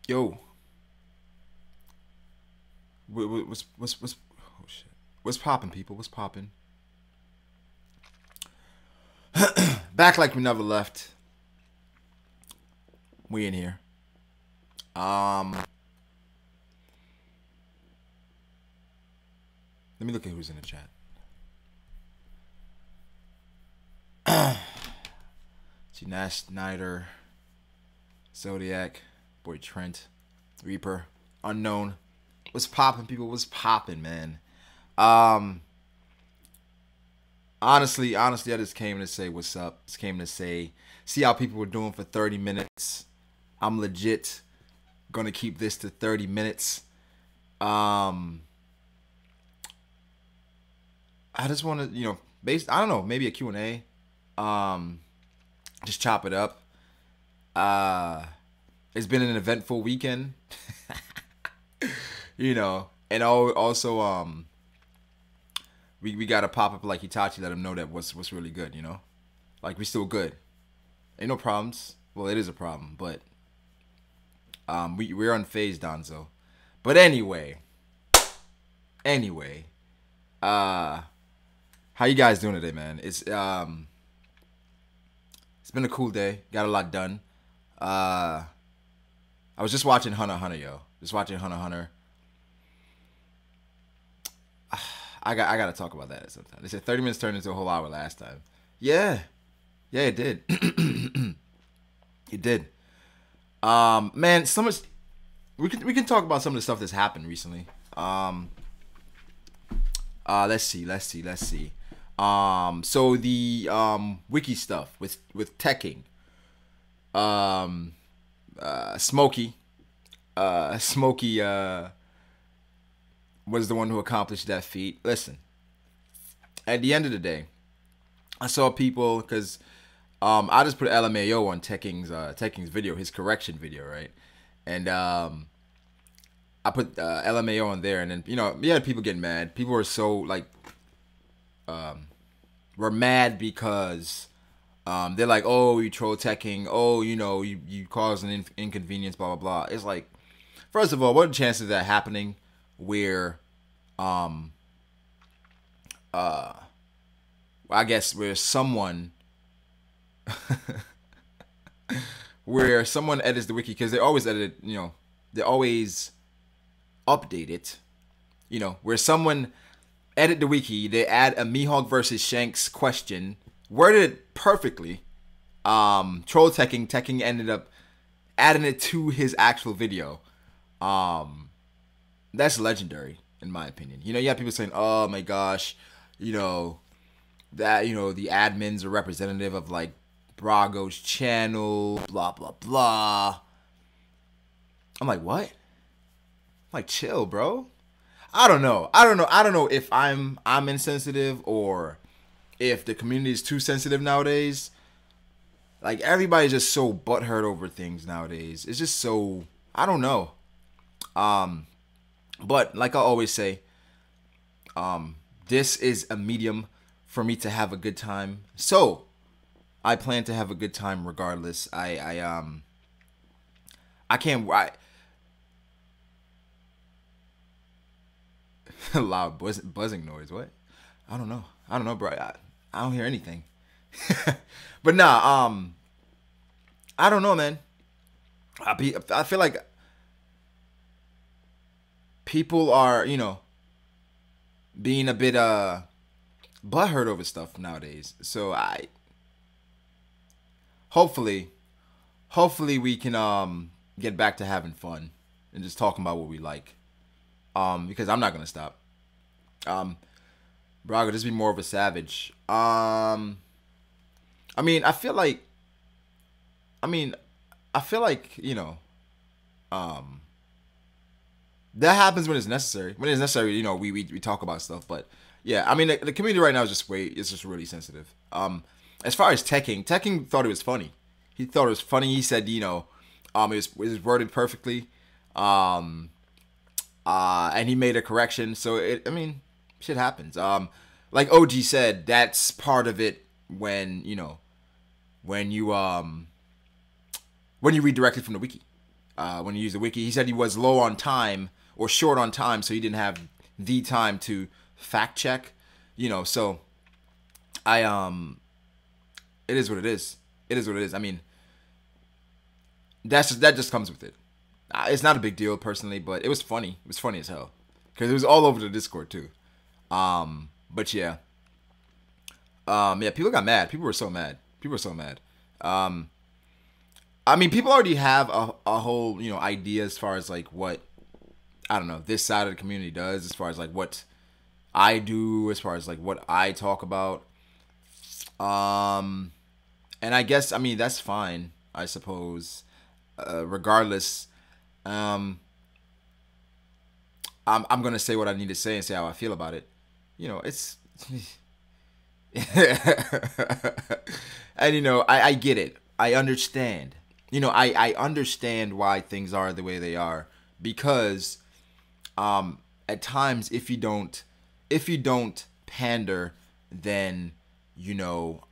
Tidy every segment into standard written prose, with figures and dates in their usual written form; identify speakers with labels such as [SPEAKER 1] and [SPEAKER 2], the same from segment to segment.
[SPEAKER 1] Yo, what's oh shit, what's popping, people? What's popping? Back like we never left. We in here. Um, Let me look at who's in the chat. See, Nash Snyder, Zodiac, boy Trent, Reaper, Unknown. What's popping, people? What's popping, man? Um, honestly, I just came to say what's up. Just came to see how people were doing for 30 minutes. I'm legit gonna keep this to 30 minutes. Um, I just want to, I don't know, maybe a Q&A. Just chop it up. It's been an eventful weekend, and also, we got to pop up like Itachi, let him know that what's really good, like we still good. Ain't no problems. Well, it is a problem, but we're unfazed, Donzo. But anyway, how you guys doing today, man? It's been a cool day. Got a lot done. I was just watching Hunter x Hunter, yo. Just watching Hunter x Hunter. I gotta talk about that at some time. They said 30 minutes turned into a whole hour last time. Yeah, it did. It did. Man, so much. We can talk about some of the stuff that's happened recently. Let's see. So the wiki stuff with teching. Smokey was the one who accomplished that feat. Listen, at the end of the day, I saw people because I just put LMAO on Tekking's video, his correction video, right? And I put LMAO on there, and then we had people getting mad. People were so like, were mad because they're like, oh, you troll Tekking, oh, you cause an inconvenience, blah blah blah. It's like, first of all, what are the chances of that happening? Where, I guess where someone edits the wiki, because they always edit it, they always update it, where someone edit the wiki, they add a Mihawk versus Shanks question, worded perfectly. Troll Tekking ended up adding it to his actual video. That's legendary in my opinion. You have people saying, "Oh my gosh, that the admins are representative of like Brago's channel, blah blah blah." I'm like, what? I'm like, chill, bro. I don't know if I'm insensitive or if the community is too sensitive nowadays. Like, everybody's just so butthurt over things nowadays. It's just so, I don't know. But like I always say, this is a medium for me to have a good time. So I plan to have a good time regardless. I can't. Loud buzzing noise. What? I don't know, bro. I don't hear anything. But nah. I don't know, man. I feel like people are, being a bit butthurt over stuff nowadays. So hopefully we can get back to having fun and just talking about what we like. Because I'm not gonna stop. Brago, just be more of a savage. I feel like that happens when it's necessary. When it's necessary, we talk about stuff. But yeah, the community right now is just really sensitive. As far as Tekking thought it was funny. He thought it was funny. He said, it was worded perfectly. And he made a correction. So shit happens. Like OG said, that's part of it when you read directly from the wiki. when he used the wiki. He said he was low on time or short on time, so he didn't have the time to fact check. You know, so I it is what it is. It is what it is. I mean, that just comes with it. It's not a big deal personally, but it was funny. It was funny as hell because it was all over the Discord too. But yeah, yeah, people got mad. People were so mad. People were so mad. I mean, people already have a whole, you know, idea as far as like what, I don't know, this side of the community does, as far as like what I do, as far as like what I talk about. And I guess, I mean, that's fine, I suppose. Regardless, I'm gonna say what I need to say and say how I feel about it. You know, it's and you know, I get it. I understand. You know, I understand why things are the way they are, because at times if you don't pander, then you know,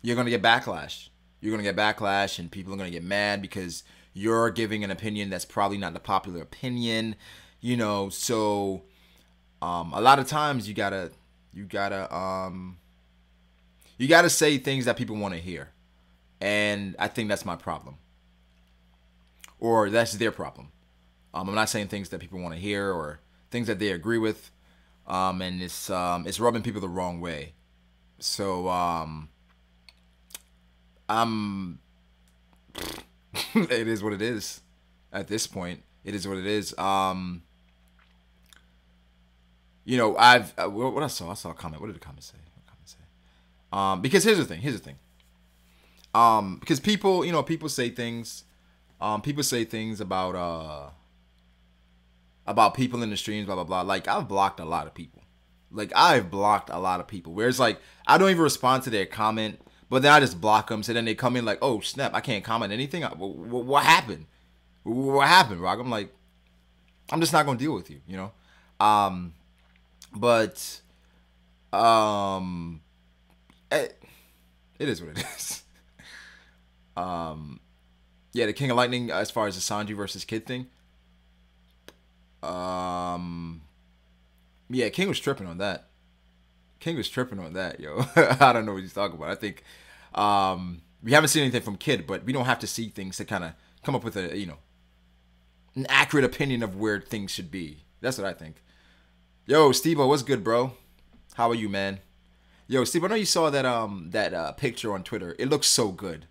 [SPEAKER 1] you're gonna get backlash. You're gonna get backlash, and people are gonna get mad because you're giving an opinion that's probably not the popular opinion. You know, so a lot of times you gotta say things that people want to hear, and I think that's my problem, or that's their problem. I'm not saying things that people want to hear or things that they agree with, and it's rubbing people the wrong way. So I'm it is what it is. At this point, it is what it is. You know, I've what I saw a comment. What did the comment say? What did the comment say? Because here's the thing. Because people, you know, people say things about people in the streams, blah blah blah. Like, I've blocked a lot of people. Whereas like I don't even respond to their comment, but then I just block them. So then they come in like, oh snap, I can't comment anything. What happened? What happened, Rock? I'm like, I'm just not gonna deal with you, you know. But it is what it is. Yeah, the King of Lightning, as far as the Sanji versus Kid thing. Yeah, King was tripping on that. Yo. I don't know what he's talking about. I think we haven't seen anything from Kid, but we don't have to see things to kind of come up with a, you know, an accurate opinion of where things should be. That's what I think. Yo, Steve-O, what's good, bro? How are you, man? Yo, Steve, I know you saw that picture on Twitter. It looks so good,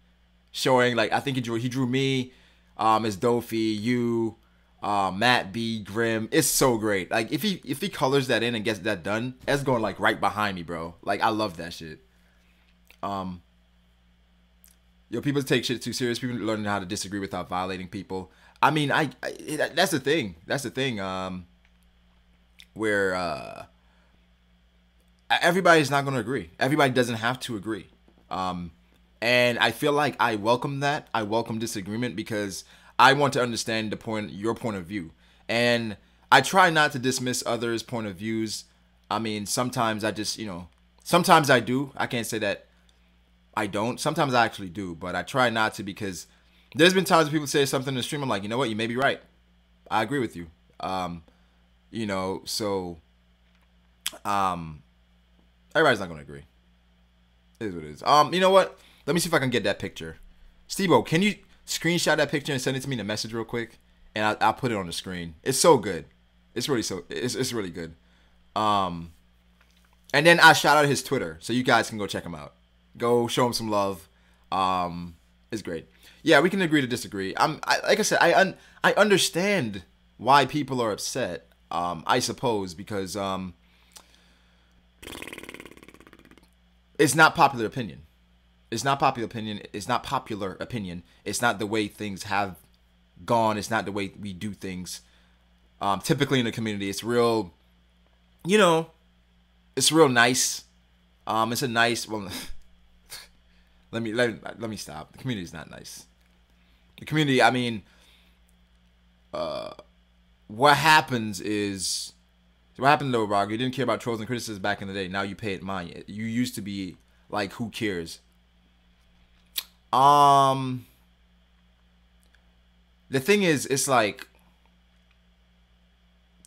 [SPEAKER 1] showing like I think he drew me, as Dofi, you, Matt B, Grim. It's so great. Like if he colors that in and gets that done, that's going like right behind me, bro. Like I love that shit. Yo, people take shit too serious. People learning how to disagree without violating people. I mean, that's the thing. That's the thing. Where everybody's not going to agree. Everybody doesn't have to agree. And I feel like I welcome that. I welcome disagreement because I want to understand your point of view. And I try not to dismiss others' point of views. I mean, sometimes I just, you know, sometimes I do. I can't say that I don't. Sometimes I actually do, but I try not to, because there's been times when people say something in the stream, I'm like, you know what, you may be right. I agree with you. You know, so everybody's not gonna agree. It is what it is. You know what? Let me see if I can get that picture. Steve-O, can you screenshot that picture and send it to me in a message real quick? And I'll put it on the screen. It's so good. It's really good. And then I shout out his Twitter, so you guys can go check him out. Go show him some love. It's great. Yeah, we can agree to disagree. Like I said, I understand why people are upset. I suppose because it's not popular opinion. It's not popular opinion. It's not popular opinion. It's not the way things have gone. It's not the way we do things. Typically in the community, it's real, you know, it's real nice. It's a nice, well, let me stop. The community is not nice. The community, I mean, what happens is, what happened though, Brago? You didn't care about trolls and criticism back in the day. Now you pay it mind. You used to be like, who cares? the thing is, it's like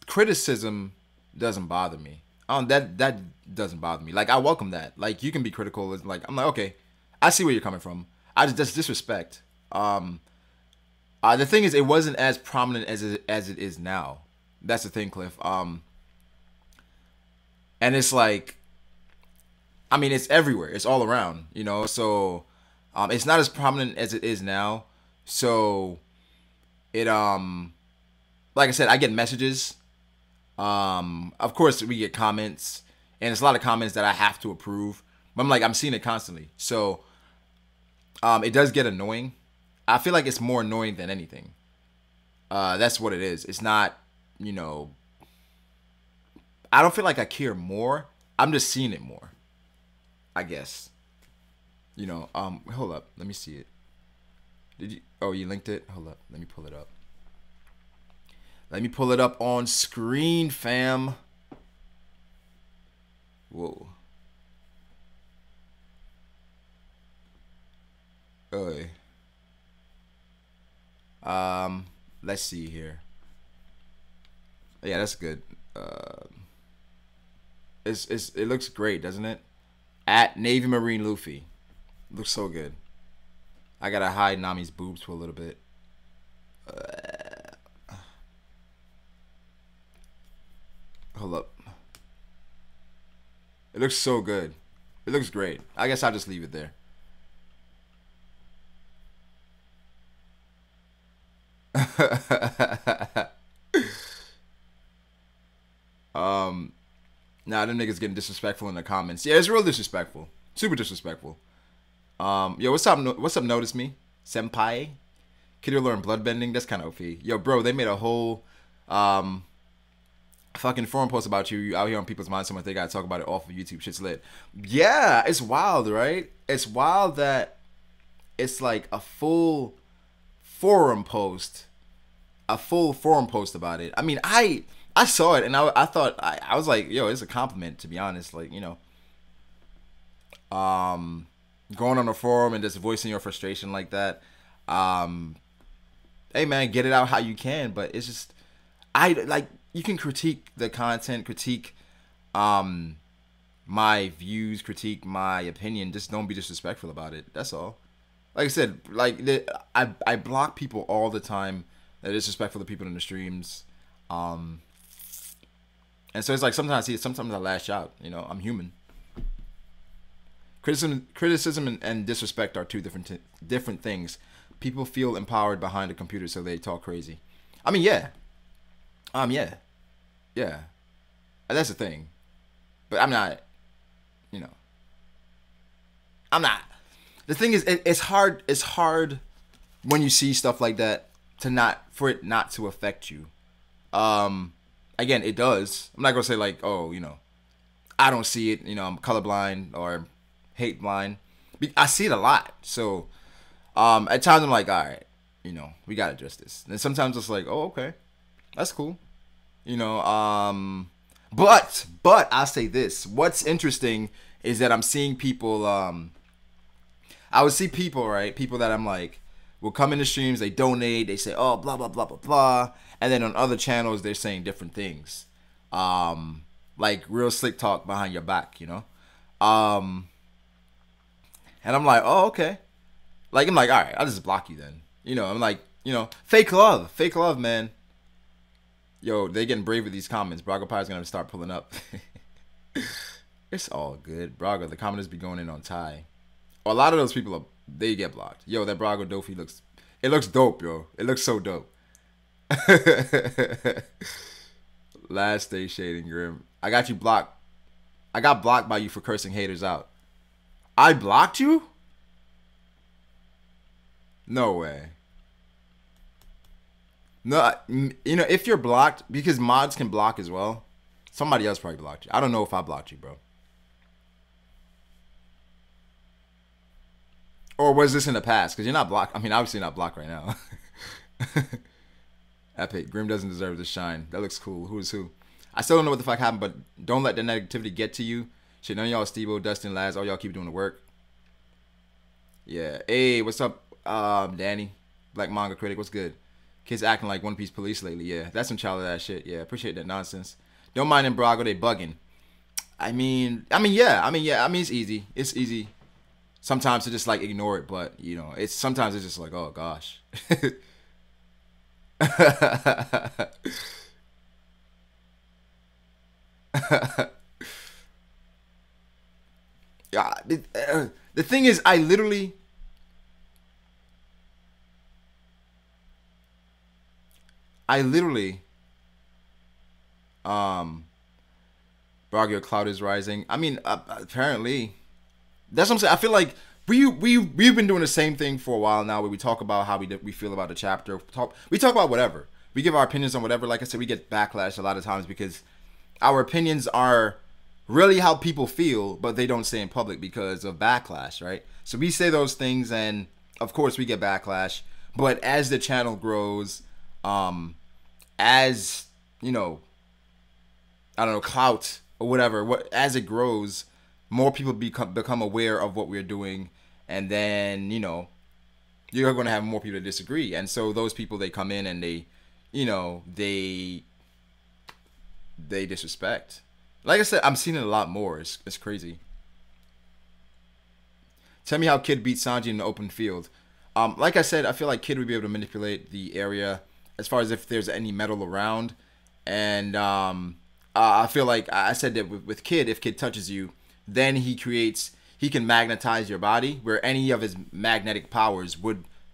[SPEAKER 1] criticism doesn't bother me. That doesn't bother me. Like I welcome that. Like you can be critical. It's like I'm like okay, I see where you're coming from. I just that's disrespect. The thing is, it wasn't as prominent as it is now. That's the thing, Cliff. And it's like, I mean, it's everywhere. It's all around, you know. So, it's not as prominent as it is now. So, it like I said, I get messages. Of course, we get comments, and it's a lot of comments that I have to approve. But I'm like, I'm seeing it constantly. So, it does get annoying. I feel like it's more annoying than anything. That's what it is. It's not, you know, I don't feel like I care more. I'm just seeing it more, I guess. You know, hold up. Let me see it. Did you? Oh, you linked it? Hold up. Let me pull it up. Let me pull it up on screen, fam. Whoa. Oy. Let's see here. Yeah, that's good. It looks great, doesn't it? At Navy Marine Luffy. Looks so good. I gotta hide Nami's boobs for a little bit. Hold up. It looks so good. It looks great. I guess I'll just leave it there. Nah, them niggas getting disrespectful in the comments. Yeah, it's real disrespectful. Super disrespectful. Yo, what's up? What's up? Notice me, senpai. Kid you learn bloodbending. That's kind of OP. Yo, bro, they made a whole fucking forum post about you out here on people's minds. Someone they gotta talk about it off of YouTube. Shit's lit. Yeah, it's wild, right? It's wild that it's like a full forum post, about it. I mean, I saw it and I thought I was like, yo, it's a compliment to be honest. Like, you know, going on a forum and just voicing your frustration like that. Hey man, get it out how you can, but it's just I like you can critique the content, critique my views, critique my opinion. Just don't be disrespectful about it. That's all. Like I said, like I block people all the time that are disrespectful to people in the streams. And so it's like sometimes I lash out. You know, I'm human. Criticism and disrespect are two different things. People feel empowered behind a computer, so they talk crazy. I mean, yeah. Yeah. That's the thing. But I'm not, you know. I'm not. The thing is, it's hard. It's hard when you see stuff like that for it not to affect you. Again, it does. I'm not gonna say like, oh, you know, I don't see it. You know, I'm colorblind or hate blind. I see it a lot. So, at times I'm like, all right, you know, we gotta address this. And sometimes it's like, oh, okay, that's cool. You know, but I'll say this. What's interesting is that I'm seeing people. I would see people, right? People that I'm like, will come in the streams, they donate, they say, oh, blah, blah, blah, blah, blah. And then on other channels, they're saying different things. Like real slick talk behind your back, you know? And I'm like, oh, okay. Like, I'm like, all right, I'll just block you then. You know, I'm like, you know, fake love, man. Yo, they getting brave with these comments. Brago Pie's gonna start pulling up. It's all good. Brago, the commenters be going in on Ty. A lot of those people they get blocked. Yo, that Brago Dofi looks dope, yo. It looks so dope. Last day shading Grim. I got you blocked. I got blocked by you for cursing haters out. I blocked you? No way. No, you know, if you're blocked, because mods can block as well. Somebody else probably blocked you. I don't know if I blocked you, bro. Or was this in the past? Because you're not blocked. I mean, obviously not blocked right now. Epic. Grim doesn't deserve this shine. That looks cool. Who is who? I still don't know what the fuck happened, but don't let the negativity get to you. Shit, none of y'all Steve-O, Dustin, Laz, all y'all keep doing the work. Yeah. Hey, what's up, Danny? Black Manga Critic, what's good? Kids acting like One Piece police lately. Yeah, that's some childish ass shit. Yeah, appreciate that nonsense. Don't mind them, Brago. They bugging. Yeah. It's easy. It's easy sometimes to just like ignore it, but you know, sometimes it's just like, oh gosh. Yeah. The thing is, I literally, um, Brago cloud is rising. I mean, apparently, that's what I'm saying. I feel like we've been doing the same thing for a while now, where we talk about how we feel about the chapter. We talk about whatever. We give our opinions on whatever. Like I said, we get backlash a lot of times because our opinions are really how people feel, but they don't say in public because of backlash, right? So we say those things, and of course we get backlash. But as the channel grows, as you know, I don't know, clout or whatever. As it grows, more people become aware of what we're doing, and then you know, you're going to have more people to disagree, and so those people, they come in and they, you know, they disrespect. Like I said, I'm seeing it a lot more. It's crazy. Tell me how Kid beat Sanji in the open field. Like I said, I feel like Kid would be able to manipulate the area as far as if there's any metal around, and I feel like I said that with Kid, if Kid touches you, then he can magnetize your body, where any of his magnetic powers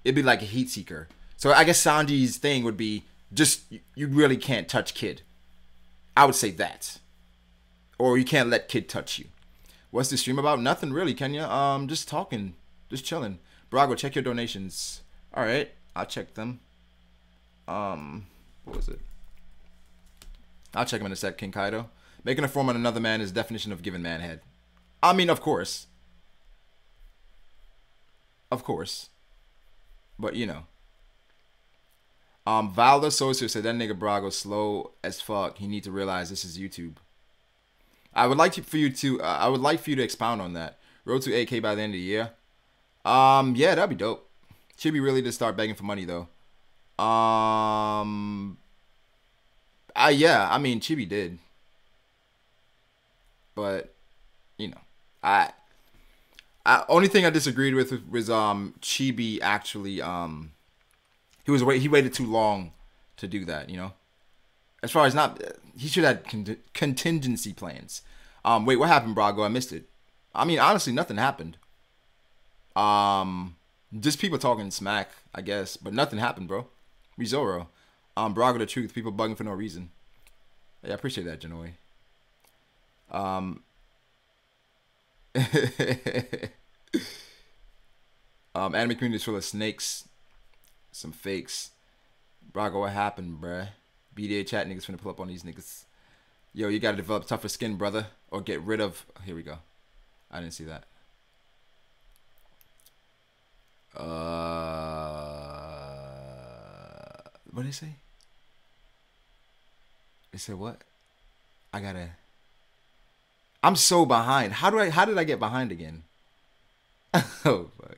[SPEAKER 1] it'd be like a heat seeker. So I guess Sanji's thing would be just, you really can't touch Kid. I would say that. Or you can't let Kid touch you. What's the stream about? Nothing really, Kenya. Just talking. Just chilling. Brago, check your donations. Alright, I'll check them. What was it? I'll check them in a sec, King Kaido. Making a form on another man is definition of giving man head. I mean, of course. Of course. But, you know. Valda Sosa said that nigga Brago slow as fuck. He need to realize this is YouTube. I would like for you to expound on that. Road to 8K by the end of the year. Yeah, that'd be dope. Should be really to start begging for money though. Yeah, I mean Chibi did. But, you know, only thing I disagreed with was Chibi actually he waited too long to do that, you know. As far as he should have contingency plans. Wait, what happened, Brago? I missed it. I mean, honestly, nothing happened. Just people talking smack, I guess, but nothing happened, bro. Rizoro. Brago the truth. People bugging for no reason. Yeah, I appreciate that, Janoi. Anime community is full of snakes. Some fakes. Brago, what happened, bruh? BDA chat niggas finna pull up on these niggas. Yo, you gotta develop tougher skin, brother. Or get rid of... Here we go. I didn't see that. What did they say? They said what? I'm so behind. How did I get behind again? Oh, fuck.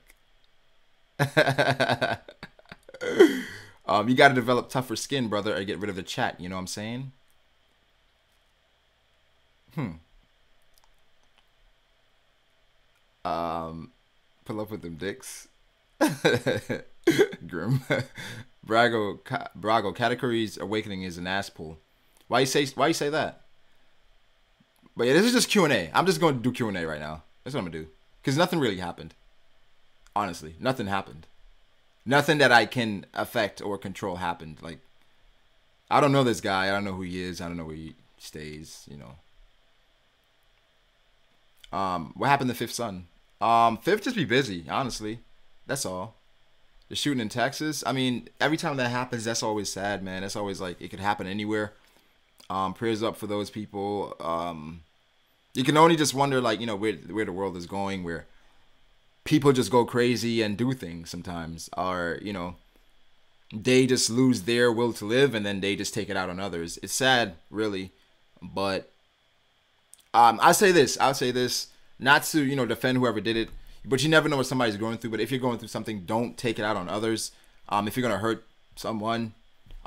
[SPEAKER 1] You gotta develop tougher skin, brother, or get rid of the chat. You know what I'm saying? Pull up with them dicks. Grim. Brago, Katakuri's awakening is an ass pull. Why you say that? But yeah, this is just Q&A. I'm just going to do Q&A right now. That's what I'm gonna do. Because nothing really happened. Honestly, nothing happened. Nothing that I can affect or control happened. Like, I don't know this guy. I don't know who he is. I don't know where he stays, you know. What happened to Fifth Son? Fifth just be busy, honestly. That's all. The shooting in Texas. I mean, every time that happens, that's always sad, man. That's always like, it could happen anywhere. Prayers up for those people. You can only just wonder, like, you know, where the world is going, where people just go crazy and do things sometimes, or, you know, they just lose their will to live and then they just take it out on others. It's sad, really, but I'll say this, not to, you know, defend whoever did it, but you never know what somebody's going through. But if you're going through something, don't take it out on others. If you're gonna hurt someone,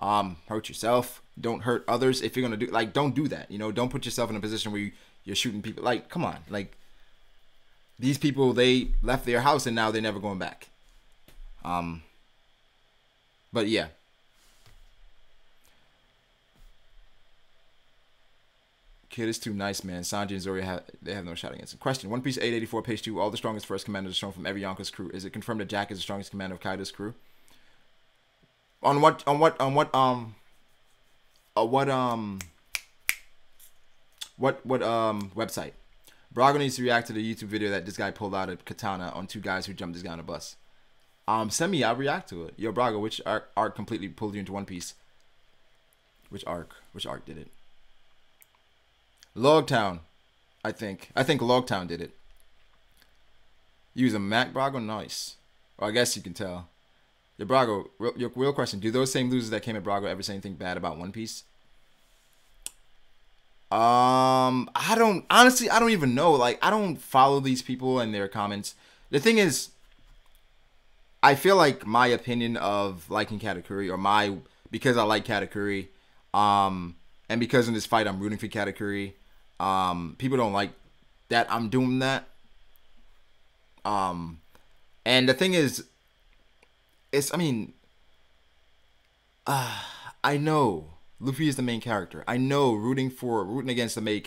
[SPEAKER 1] hurt yourself. Don't hurt others. If you're gonna do, like, don't do that. You know, don't put yourself in a position where you're shooting people. Like, come on. Like, these people, they left their house and now they're never going back. But yeah. Kid is too nice, man. Sanji and Zoro they have no shot against him. Question: One Piece 884, page 2. All the strongest first commanders are shown from every Yonko's crew. Is it confirmed that Jack is the strongest commander of Kaido's crew? On what website? Brago needs to react to the YouTube video that this guy pulled out a katana on 2 guys who jumped this guy on a bus. Send me, I'll react to it. Yo, Brago, which arc completely pulled you into One Piece? Which arc? Which arc did it? Logtown, I think. I think Logtown did it. Use a Mac, Brago? Nice. Well, I guess you can tell. Yo, Brago, real question. Do those same losers that came at Brago ever say anything bad about One Piece? I don't, honestly, I don't even know. Like, I don't follow these people and their comments. The thing is, I feel like my opinion of liking Katakuri, or because I like Katakuri, and because in this fight I'm rooting for Katakuri, people don't like that I'm doing that. And the thing is, I mean, I know Luffy is the main character. I know rooting against the main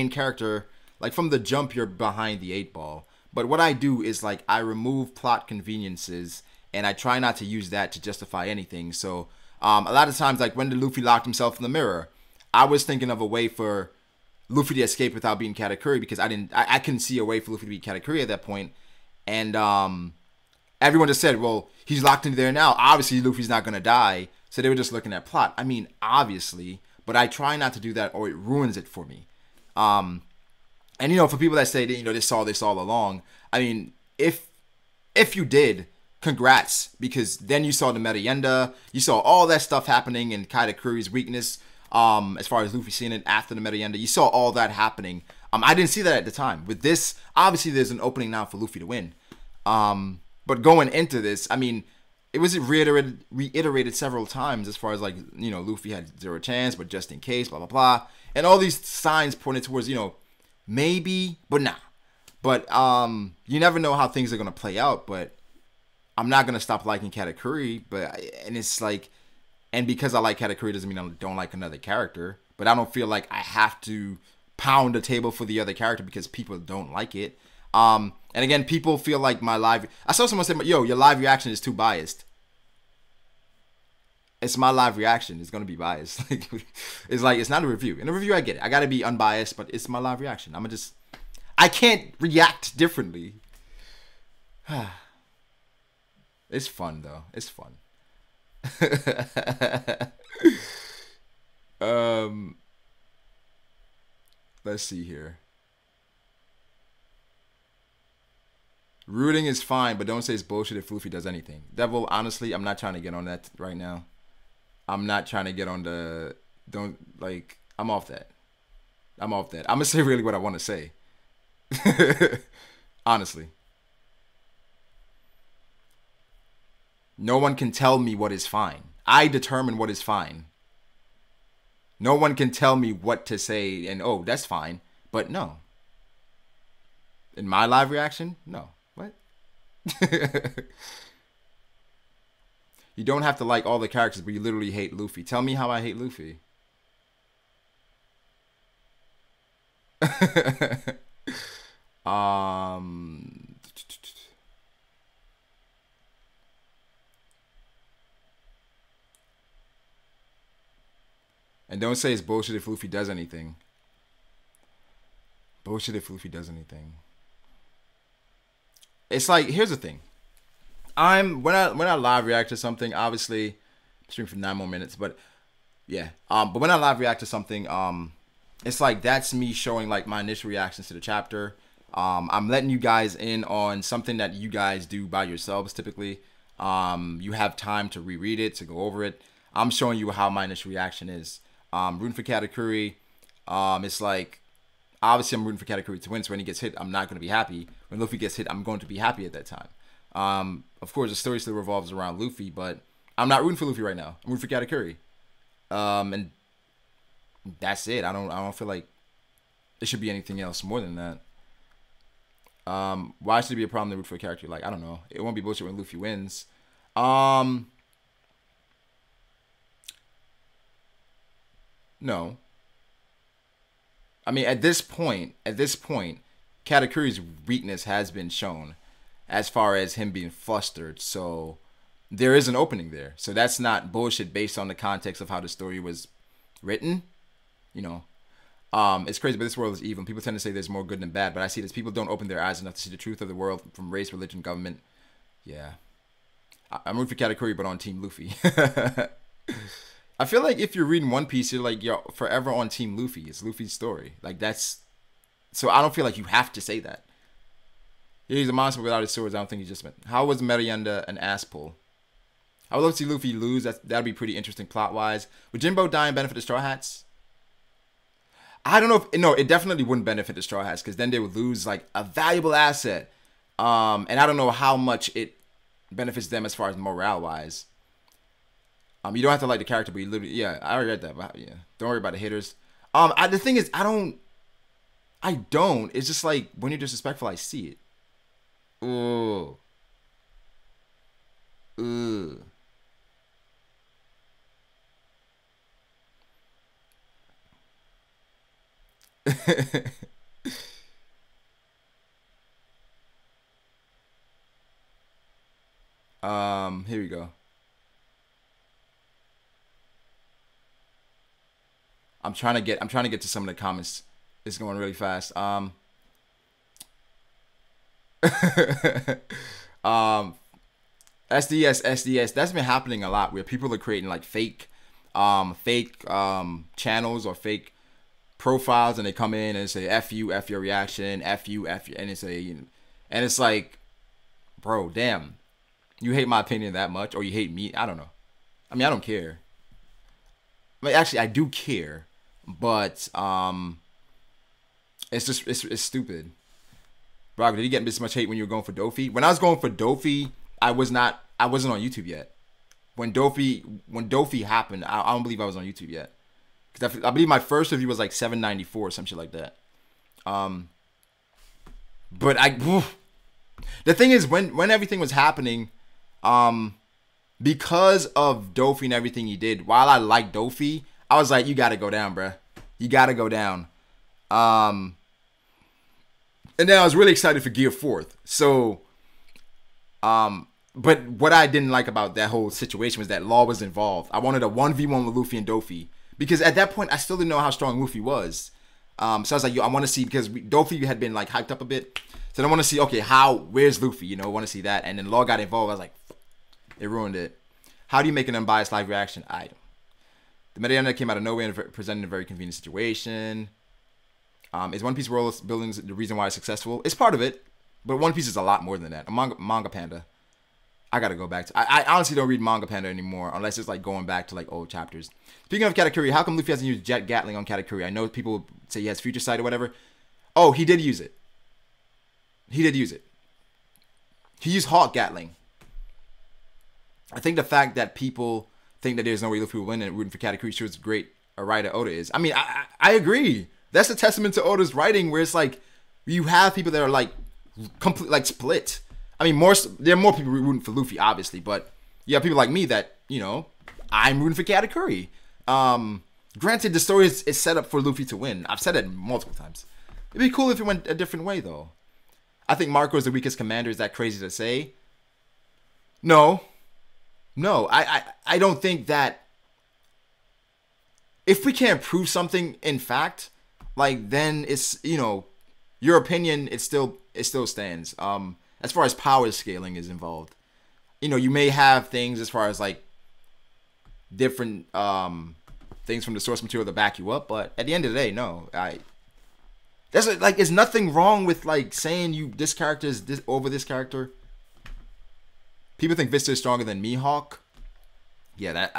[SPEAKER 1] character, like from the jump, you're behind the 8 ball. But what I do is, like, I remove plot conveniences and I try not to use that to justify anything. So a lot of times, like when the Luffy locked himself in the mirror, I was thinking of a way for Luffy to escape without being Katakuri, because I couldn't see a way for Luffy to be Katakuri at that point. And everyone just said, well, he's locked in there now. Obviously, Luffy's not going to die. So they were just looking at plot. I mean, obviously, but I try not to do that or it ruins it for me. And, you know, for people that say that, you know, they saw this all along, I mean, if you did, congrats, because then you saw the Meta-Yenda, you saw all that stuff happening in Katakuri's weakness, as far as Luffy seeing it after the Meta-Yenda, you saw all that happening. I didn't see that at the time. With this, obviously there's an opening now for Luffy to win. But going into this, I mean, it was reiterated several times as far as, like, you know, Luffy had 0 chance, but just in case, blah, blah, blah. And all these signs pointed towards, you know, maybe, but nah. But you never know how things are going to play out, but I'm not going to stop liking Katakuri. And it's like, and because I like Katakuri doesn't mean I don't like another character, but I don't feel like I have to pound the table for the other character because people don't like it. And again, people feel like I saw someone say, yo, your live reaction is too biased. It's my live reaction. It's going to be biased. It's like, it's not a review. In a review, I get it. I got to be unbiased, but it's my live reaction. I can't react differently. It's fun, though. It's fun. Let's see here. Rooting is fine, but don't say it's bullshit if Luffy does anything. Devil, honestly, I'm not trying to get on that right now. I'm not trying to get on the... I'm off that. I'm going to say really what I want to say. Honestly. No one can tell me what is fine. I determine what is fine. No one can tell me what to say and, oh, that's fine. But no. In my live reaction, no. What? You don't have to like all the characters, but you literally hate Luffy. Tell me how I hate Luffy. And don't say it's bullshit if Luffy does anything. Bullshit if Luffy does anything. It's like, here's the thing. When I live react to something, obviously I'm streaming for 9 more minutes, but yeah. But when I live react to something, it's like that's me showing like my initial reactions to the chapter. I'm letting you guys in on something that you guys do by yourselves typically. You have time to reread it, to go over it. I'm showing you how my initial reaction is. Rooting for Katakuri. It's like, obviously I'm rooting for Katakuri to win, so when he gets hit, I'm not going to be happy. When Luffy gets hit, I'm going to be happy at that time. Of course, the story still revolves around Luffy, but I'm not rooting for Luffy right now. I'm rooting for Katakuri. And that's it. I don't feel like it should be anything else more than that. Why should it be a problem to root for a character? Like, I don't know. It won't be bullshit when Luffy wins. No. I mean, at this point, Katakuri's weakness has been shown as far as him being flustered. So there is an opening there. So that's not bullshit based on the context of how the story was written. You know, it's crazy, but this world is evil. People tend to say there's more good than bad, but I see this. People don't open their eyes enough to see the truth of the world from race, religion, government. Yeah. I'm rooting for Katakuri, but on Team Luffy. I feel like if you're reading One Piece, you're forever on Team Luffy. It's Luffy's story. Like, that's... So I don't feel like you have to say that. He's a monster without his swords. I don't think he just meant... How was Marianda an ass pull? I would love to see Luffy lose. That'd be pretty interesting plot-wise. Would Jimbo die and benefit the Straw Hats? I don't know if... No, it definitely wouldn't benefit the Straw Hats, because then they would lose, like, a valuable asset. And I don't know how much it benefits them as far as morale-wise. You don't have to like the character, but you literally... Yeah, I already read that, but yeah. Don't worry about the haters. The thing is, I don't... It's just like, when you're disrespectful, I see it. Ooh. Ooh. Here we go. I'm trying to get to some of the comments. It's going really fast. SDS. That's been happening a lot where people are creating like fake channels or fake profiles, and they come in and say F you, F your reaction, F you, and it's and it's like, bro, damn, you hate my opinion that much, or you hate me? I don't know. I mean, I don't care. I mean, actually, I do care, but it's just it's stupid. Brago, did you get this much hate when you were going for Dofi? When I was going for Dofi, I wasn't on YouTube yet. When Dofi happened, I don't believe I was on YouTube yet. Because I believe my first review was like 794 or some shit like that. But the thing is, when everything was happening, because of Dofi and everything he did, while I liked Dofi, I was like, you gotta go down, bruh. You gotta go down. And then I was really excited for Gear 4th. So, but what I didn't like about that whole situation was that Law was involved. I wanted a 1v1 with Luffy and Dofi. Because at that point, I still didn't know how strong Luffy was. So I was like, yo, I want to see, because Dofi had been like hyped up a bit. So I want to see, okay, where's Luffy? You know, I want to see that. And then Law got involved. I was like, it ruined it. How do you make an unbiased live reaction? The Mariana came out of nowhere and presented a very convenient situation. Is One Piece world building the reason why it's successful? It's part of it, but One Piece is a lot more than that. A manga Panda. I gotta go back to... I honestly don't read Manga Panda anymore, unless it's like going back to like old chapters. Speaking of Katakuri, how come Luffy hasn't used Jet Gatling on Katakuri? I know people say he has future sight or whatever. Oh, he did use it. He did use it. He used Hawk Gatling. I think the fact that people think that there's no way Luffy will win and rooting for Katakuri shows great a writer Oda is. I mean, I agree. That's a testament to Oda's writing, where it's like you have people that are like complete, like split. I mean, there are more people rooting for Luffy, obviously, but you have people like me that, you know, I'm rooting for Katakuri. Granted, the story is set up for Luffy to win. I've said it multiple times. It'd be cool if it went a different way, though. I think Marco is the weakest commander. Is that crazy to say? No. I don't think that. If we can't prove something in fact, like, then it's, you know, your opinion, it still stands. As far as power scaling is involved, you know, you may have things as far as like different things from the source material to back you up, but at the end of the day, no, there's nothing wrong with like saying this character is over this character. People think Vista is stronger than Mihawk. Yeah,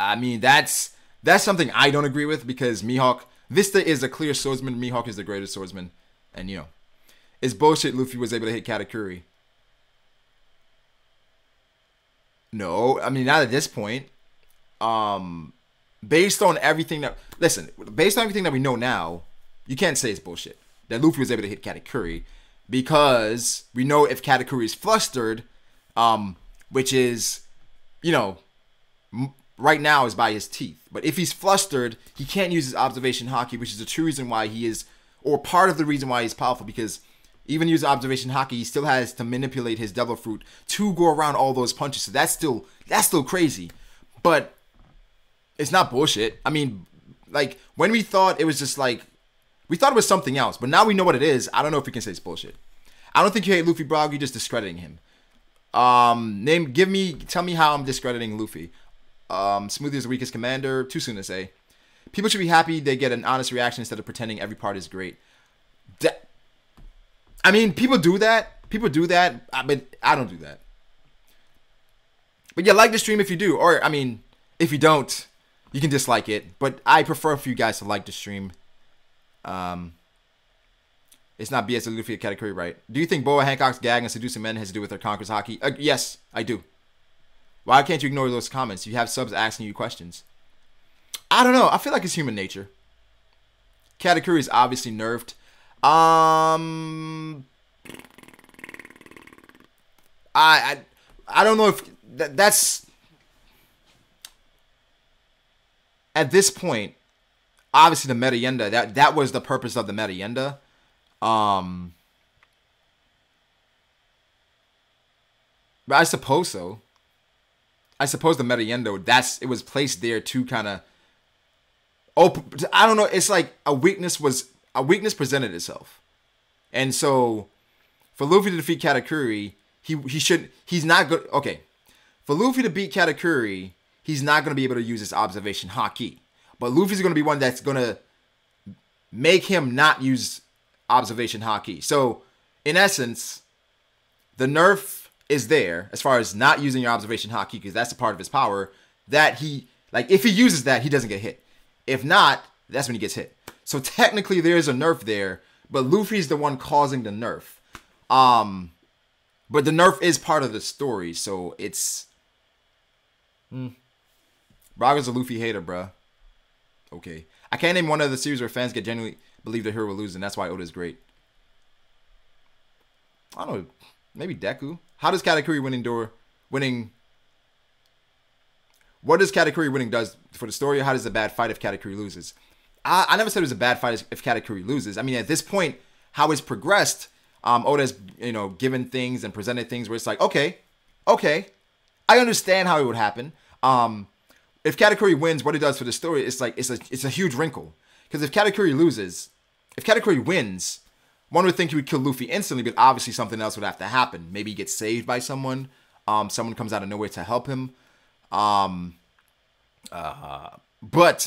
[SPEAKER 1] that's something I don't agree with, because Vista is a clear swordsman, Mihawk is the greatest swordsman, and you know, it's bullshit Luffy was able to hit Katakuri. No, I mean, not at this point. based on everything that we know now, you can't say it's bullshit that Luffy was able to hit Katakuri, because we know if Katakuri is flustered, which is, right now is by his teeth. But if he's flustered, he can't use his observation haki, which is the true reason why he is, or part of the reason why he's powerful, because even using observation haki, he still has to manipulate his devil fruit to go around all those punches. So that's still crazy. But it's not bullshit. I mean, like, when we thought it was just like, we thought it was something else, but now we know what it is. I don't know if we can say it's bullshit. I don't think you hate Luffy, Brago. You're just discrediting him. Tell me how I'm discrediting Luffy. Smoothie is the weakest commander. Too soon to say. People should be happy they get an honest reaction instead of pretending every part is great. I mean, people do that. But I don't do that. But yeah, like the stream if you do. Or, I mean, if you don't, you can dislike it. But I prefer for you guys to like the stream. It's not BS to Luffy at Katakuri, right? Do you think Boa Hancock's gag and seducing men has to do with her conquerors haki? Yes, I do. Why can't you ignore those comments? You have subs asking you questions. I don't know. I feel like it's human nature. Katakuri is obviously nerfed. I don't know if that's at this point. Obviously, the Metayenda, that was the purpose of the Metayenda. But I suppose so. I suppose the Metayenda, it was placed there to kind of I don't know. It's like a weakness presented itself, and so for Luffy to defeat Katakuri, he's not good. Okay, for Luffy to beat Katakuri, he's not going to be able to use his observation haki. But Luffy's going to be one that's going to make him not use observation haki. So, in essence, the nerf is there as far as not using your observation haki, because that's a part of his power that if he uses that, he doesn't get hit. If not, that's when he gets hit. So technically there's a nerf there, but Luffy's the one causing the nerf. But the nerf is part of the story, so it's Braga's a Luffy hater, bruh. Okay. I can't name one of the series where fans get genuinely believe the hero will lose, and that's why Oda's great. I don't know. Maybe Deku. How does Katakuri winning? What does Katakuri winning does for the story? Or how does a bad fight if Katakuri loses? I never said it was a bad fight if Katakuri loses. I mean, at this point, how it's progressed, Oda's given things and presented things where it's like, okay, I understand how it would happen. If Katakuri wins, what it does for the story, it's a huge wrinkle. Because if Katakuri wins, one would think he would kill Luffy instantly, but obviously something else would have to happen. Maybe he gets saved by someone. Someone comes out of nowhere to help him. But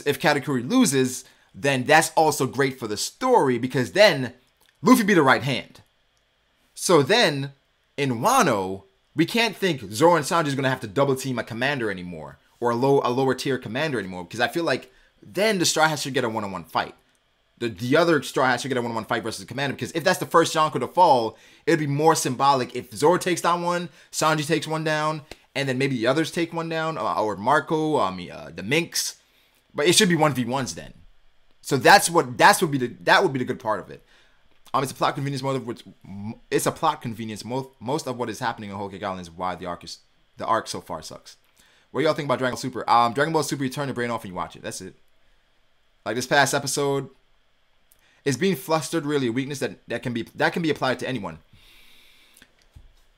[SPEAKER 1] if Katakuri loses, then that's also great for the story, because then Luffy be the right hand. So then, in Wano, we can't think Zoro and Sanji is going to have to double team a commander anymore, or a lower tier commander anymore, because I feel like then the Straw Hats should get a one-on-one fight. The other Straw Hats should get a one-on-one fight versus the commander, because if that's the first Yonko to fall, it'd be more symbolic if Zoro takes down one, Sanji takes one down, and then maybe the others take one down, or Marco, the Minx. But it should be 1v1s then. So that would be the good part of it. It's a plot convenience most of what is happening in Whole Cake Island is why the arc so far sucks. What do y'all think about Dragon Ball Super? Dragon Ball Super, you turn your brain off and you watch it. That's it. Like this past episode, is being flustered really a weakness that can be applied to anyone?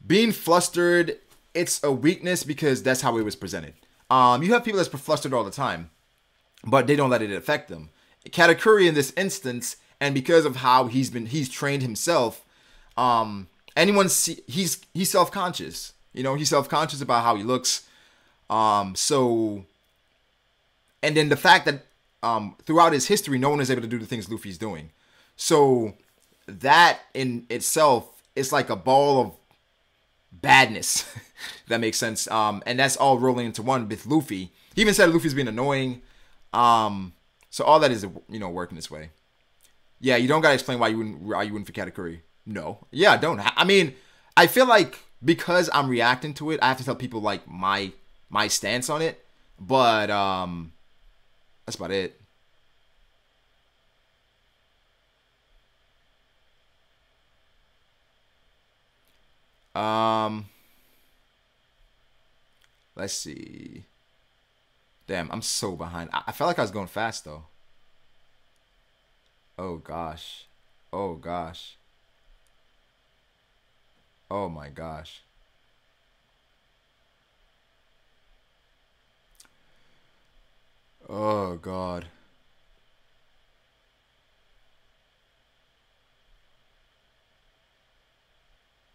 [SPEAKER 1] Being flustered, it's a weakness because that's how it was presented. You have people that's flustered all the time, but they don't let it affect them. Katakuri in this instance, and because of how he's trained himself, he's self-conscious. He's self-conscious about how he looks. So, and then the fact that throughout his history, no one is able to do the things Luffy's doing. So that in itself is like a ball of badness. If that makes sense. And that's all rolling into one with Luffy. He even said Luffy's being annoying. So all that is, working this way. Yeah, you don't gotta explain why you wouldn't for Katakuri. No. Yeah, I don't. I mean, I feel like because I'm reacting to it, I have to tell people like my stance on it. But that's about it. Um, let's see. Damn, I'm so behind. I felt like I was going fast though. Oh gosh. Oh gosh. Oh my gosh. Oh god.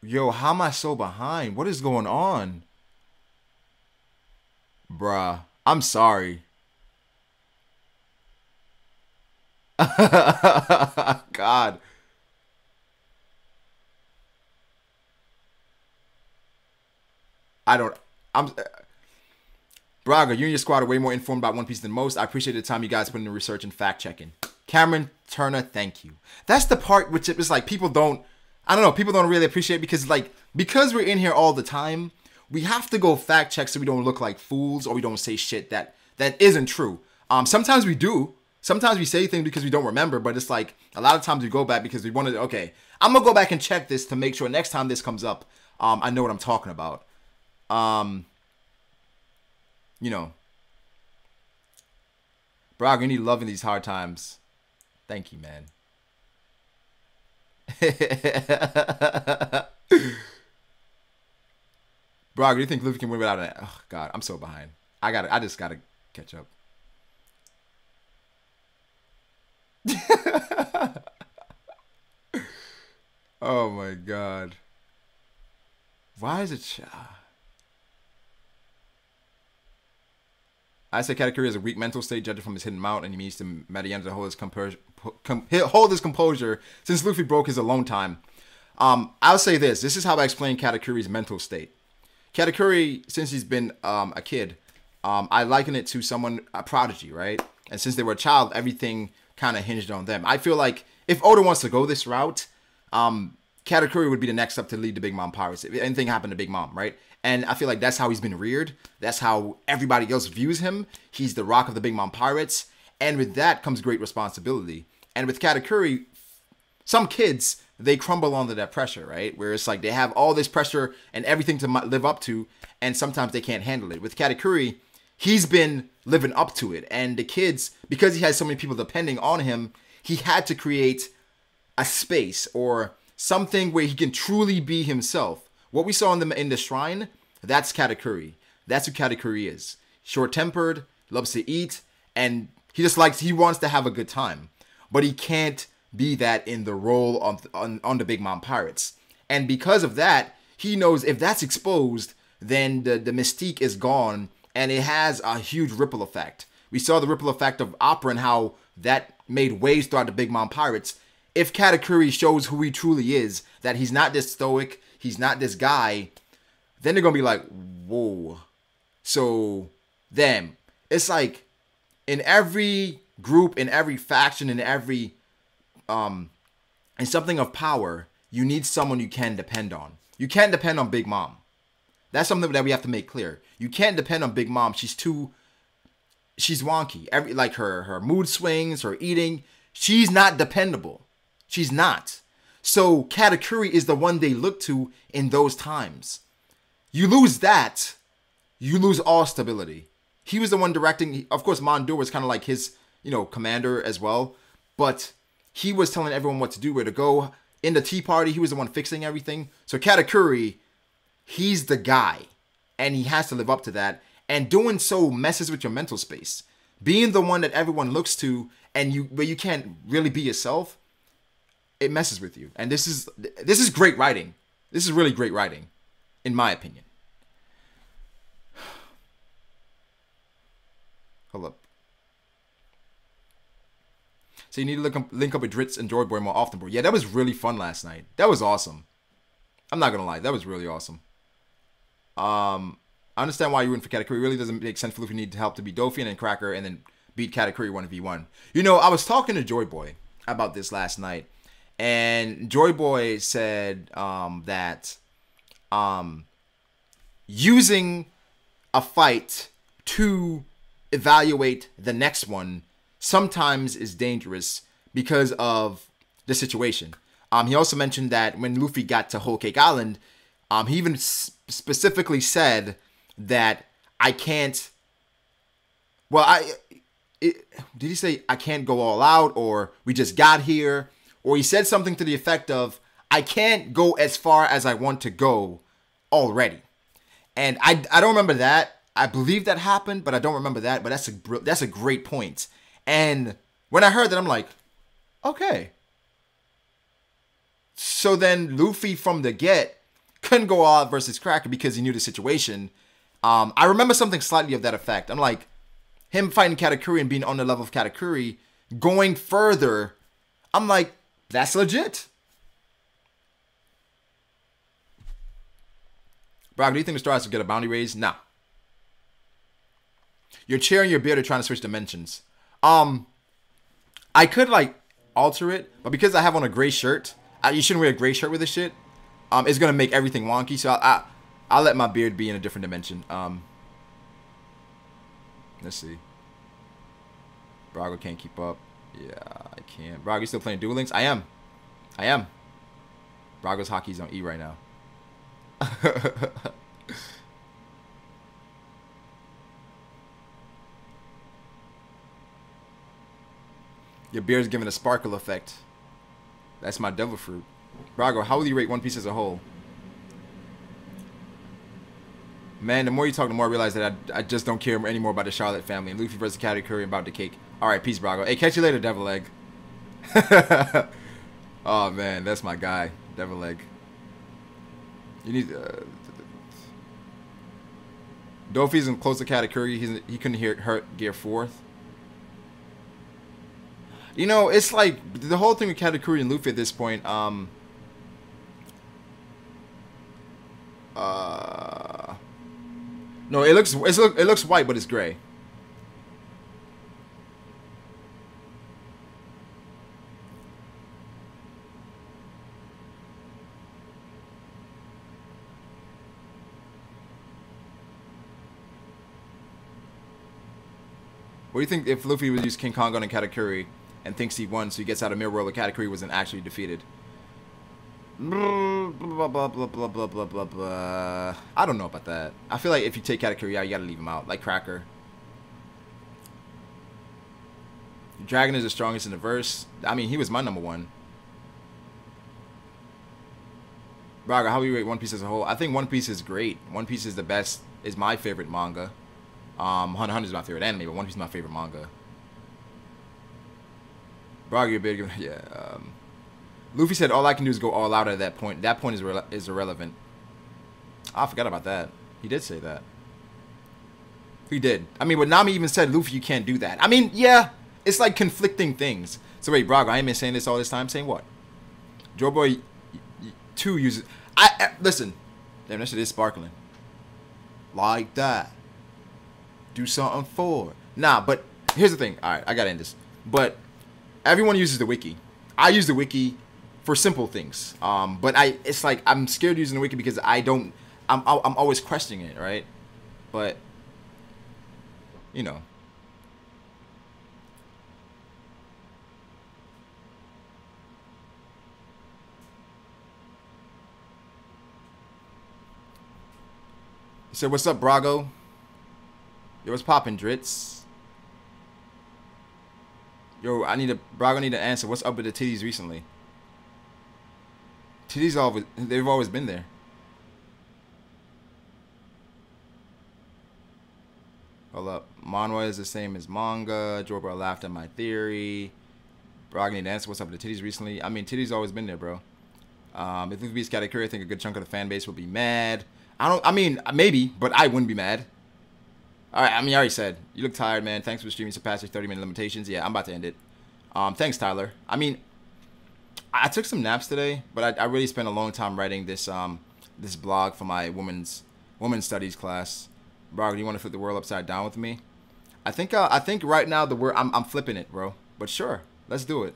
[SPEAKER 1] Yo, how am I so behind? What is going on? Bruh. I'm sorry. God. I don't. I'm. Braga, you and your squad are way more informed about One Piece than most. I appreciate the time you guys put into research and fact checking. Cameron Turner, thank you. That's the part which is like people don't. I don't know. People don't really appreciate because we're in here all the time. We have to go fact check so we don't look like fools or we don't say shit that isn't true. Sometimes we do. Sometimes we say things because we don't remember, but it's like a lot of times we go back because we wanted. Okay, I'm gonna go back and check this to make sure next time this comes up, I know what I'm talking about. Um, you know, Brock, you need love in these hard times. Thank you, man. Brock, do you think Luffy can win without an? Oh God, I'm so behind. I just gotta catch up. Oh my God. Why is it? I say Katakuri has a weak mental state, judging from his hidden mount, and he needs to Mediana to hold his composure since Luffy broke his alone time. I'll say this. This is how I explain Katakuri's mental state. Katakuri, since he's been a kid, I liken it to a prodigy, right? And since they were a child, everything kind of hinged on them. I feel like if Oda wants to go this route, Katakuri would be the next up to lead the Big Mom Pirates. If anything happened to Big Mom, right? And I feel like that's how he's been reared. That's how everybody else views him. He's the rock of the Big Mom Pirates. And with that comes great responsibility. And with Katakuri, some kids, they crumble under that pressure, right? Where it's like they have all this pressure and everything to live up to, and sometimes they can't handle it. With Katakuri, he's been living up to it. And the kids, because he has so many people depending on him, he had to create a space or something where he can truly be himself. What we saw in the shrine, that's Katakuri. That's who Katakuri is. Short-tempered, loves to eat, and he wants to have a good time. But he can't be that in the role on the Big Mom Pirates. And because of that, he knows if that's exposed, then the mystique is gone, and it has a huge ripple effect. We saw the ripple effect of Opera and how that made waves throughout the Big Mom Pirates. If Katakuri shows who he truly is, that he's not this stoic, he's not this guy, then they're going to be like, whoa. So, then, it's like, in every group, in every faction, in something of power, you need someone you can depend on. You can't depend on Big Mom. That's something that we have to make clear. You can't depend on Big Mom. She's wonky. Her mood swings, her eating, she's not dependable. She's not. So Katakuri is the one they look to in those times. You lose that, you lose all stability. He was the one directing. Of course, Mondur was kind of like his, commander as well. But he was telling everyone what to do, where to go. In the tea party, he was the one fixing everything. So Katakuri, he's the guy. And he has to live up to that. And doing so messes with your mental space. Being the one that everyone looks to where you can't really be yourself, it messes with you. And this is great writing. This is really great writing, in my opinion. Hold up. So you need to link up with Dritz and Joy Boy more often, bro. Yeah, that was really fun last night. That was awesome. I'm not gonna lie, that was really awesome. I understand why you went for Katakuri. It really doesn't make sense for Luffy need help to beat Dolphin and Cracker and then beat Katakuri 1v1. I was talking to Joy Boy about this last night. And Joy Boy said that using a fight to evaluate the next one sometimes is dangerous because of the situation. He also mentioned that when Luffy got to Whole Cake Island, he even specifically said that I can't. Well, did he say I can't go all out, or we just got here, or he said something to the effect of I can't go as far as I want to go already. And I don't remember that. I believe that happened, but I don't remember that. But that's a great point. And when I heard that, I'm like, okay. So then Luffy from the get couldn't go all out versus Cracker because he knew the situation. I remember something slightly of that effect. I'm like, him fighting Katakuri and being on the level of Katakuri, going further, I'm like, that's legit. Brago, do you think the Star House will get a bounty raise? Nah. Your chair and your beard are trying to switch dimensions. I could like alter it, but because I have on a gray shirt, you shouldn't wear a gray shirt with this shit. It's gonna make everything wonky. So I'll let my beard be in a different dimension. Let's see. Brago can't keep up. Yeah, I can't. Brago, you still playing Duel Links? I am. Brago's hockey's on E right now. Your beard's giving a sparkle effect. That's my devil fruit. Brago, how will you rate One Piece as a whole? Man, the more you talk, the more I realize that I just don't care anymore about the Charlotte family. And Luffy versus Katakuri and about the cake. Alright, peace, Brago. Hey, catch you later, Devil Egg. Oh, man, that's my guy. Devil Egg. You need... Dofi isn't close to Katakuri. He couldn't hurt Gear 4th. You know, it's like the whole thing with Katakuri and Luffy at this point. No, it looks white, but it's gray. What do you think if Luffy would use King Kong on Katakuri and thinks he won, so he gets out of Mirror World, where Katakuri wasn't actually defeated? Blah, blah, blah, blah, blah, blah, blah, blah, blah. I don't know about that. I feel like if you take Katakuri out, you gotta leave him out, like Cracker. Dragon is the strongest in the verse. I mean, he was my number one. Braga, how do you rate One Piece as a whole? I think One Piece is great. One Piece is the best, is my favorite manga. Hunter x Hunter is my favorite anime, but One Piece is my favorite manga. Braga, you're big. Yeah. Luffy said, all I can do is go all out at that point. That point is irrelevant. I forgot about that. He did say that. He did. I mean, but Nami even said, Luffy, you can't do that. I mean, yeah, it's like conflicting things. So wait, Braga, I ain't been saying this all this time. Saying what? Joe Boy 2 uses... listen. Damn, that shit is sparkling. Like that. Do something for it. Nah, but here's the thing. Alright, I gotta end this. But everyone uses the wiki. I use the wiki for simple things. But it's like I'm scared using the wiki because I'm always questioning it, right? But you know. He said, "What's up, Brago? Yo, what's poppin', Dritz? Yo, Brago need to answer. What's up with the titties recently? Titties they've always been there. Hold up. Manhwa is the same as manga. Jorba laughed at my theory. Brago need to answer. What's up with the titties recently? I mean, titties always been there, bro. If Luffy beats Katakuri, I think a good chunk of the fan base will be mad. I mean, maybe, but I wouldn't be mad. Alright, I mean, I already said. You look tired, man. Thanks for streaming surpassed your 30-minute limitations. Yeah, I'm about to end it. Thanks, Tyler. I mean, I took some naps today, but I really spent a long time writing this this blog for my women's studies class. Bro, do you want to flip the world upside down with me? I think right now the word I'm flipping it, bro. But sure, let's do it.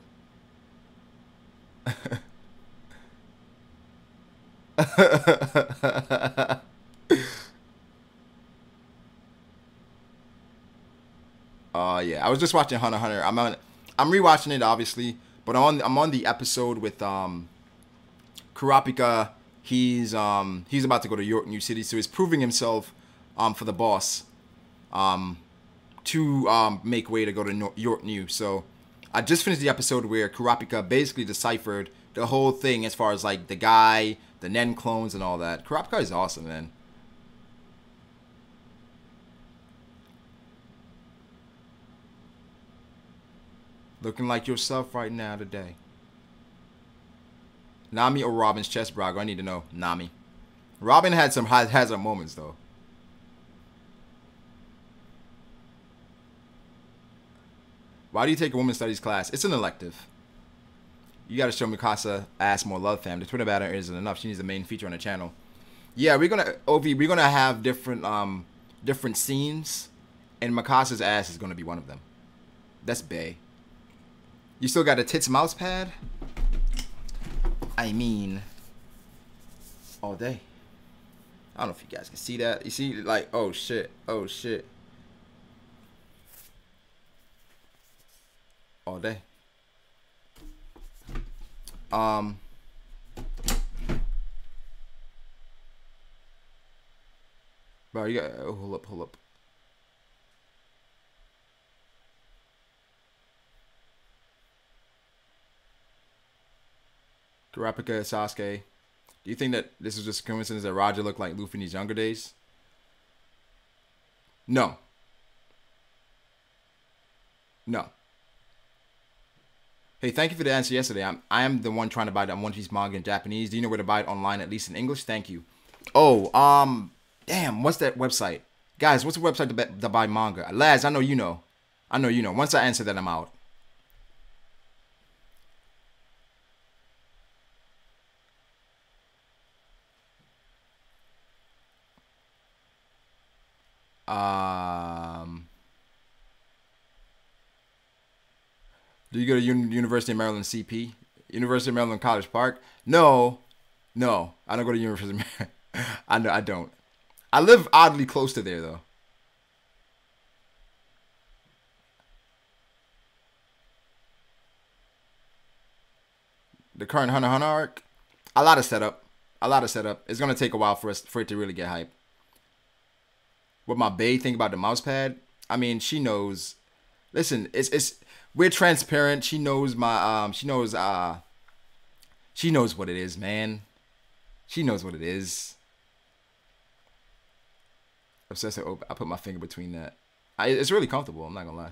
[SPEAKER 1] Yeah, I was just watching Hunter x Hunter. I'm rewatching it obviously, but I'm on the episode with Kurapika. He's about to go to York New City, so he's proving himself for the boss to make way to go to York New. So I just finished the episode where Kurapika basically deciphered the whole thing as far as like the guy, the Nen clones, and all that. Kurapika is awesome, man. Looking like yourself right now today. Nami or Robin's chest, Brago? I need to know. Nami. Robin had some moments though. Why do you take a women's studies class? It's an elective. You gotta show Mikasa ass more love, fam. The Twitter banner isn't enough. She needs a main feature on the channel. Yeah, we're gonna have different scenes, and Mikasa's ass is gonna be one of them. That's bae. You still got a tits mouse pad? I mean, all day. I don't know if you guys can see that. You see, like, oh shit, oh shit. All day. Bro, you got, oh, hold up. Kurapika, Sasuke. Do you think that this is just a coincidence that Roger looked like Luffy in his younger days? No. No. Hey, thank you for the answer yesterday. I am the one trying to buy that One Piece manga in Japanese. Do you know where to buy it online, at least in English? Thank you. Oh, damn, what's that website? Guys, what's the website to buy manga? Laz, I know you know. I know you know. Once I answer that, I'm out. Do you go to University of Maryland CP? University of Maryland College Park? No. No. I don't go to University of Maryland. I don't. I live oddly close to there, though. The current Hunter x Hunter arc? A lot of setup. A lot of setup. It's going to take a while for it to really get hype. What my bae think about the mouse pad? I mean, she knows. Listen, we're transparent. She knows she knows what it is, man. She knows what it is. Obsessive. I put my finger between that. It's really comfortable. I'm not gonna lie.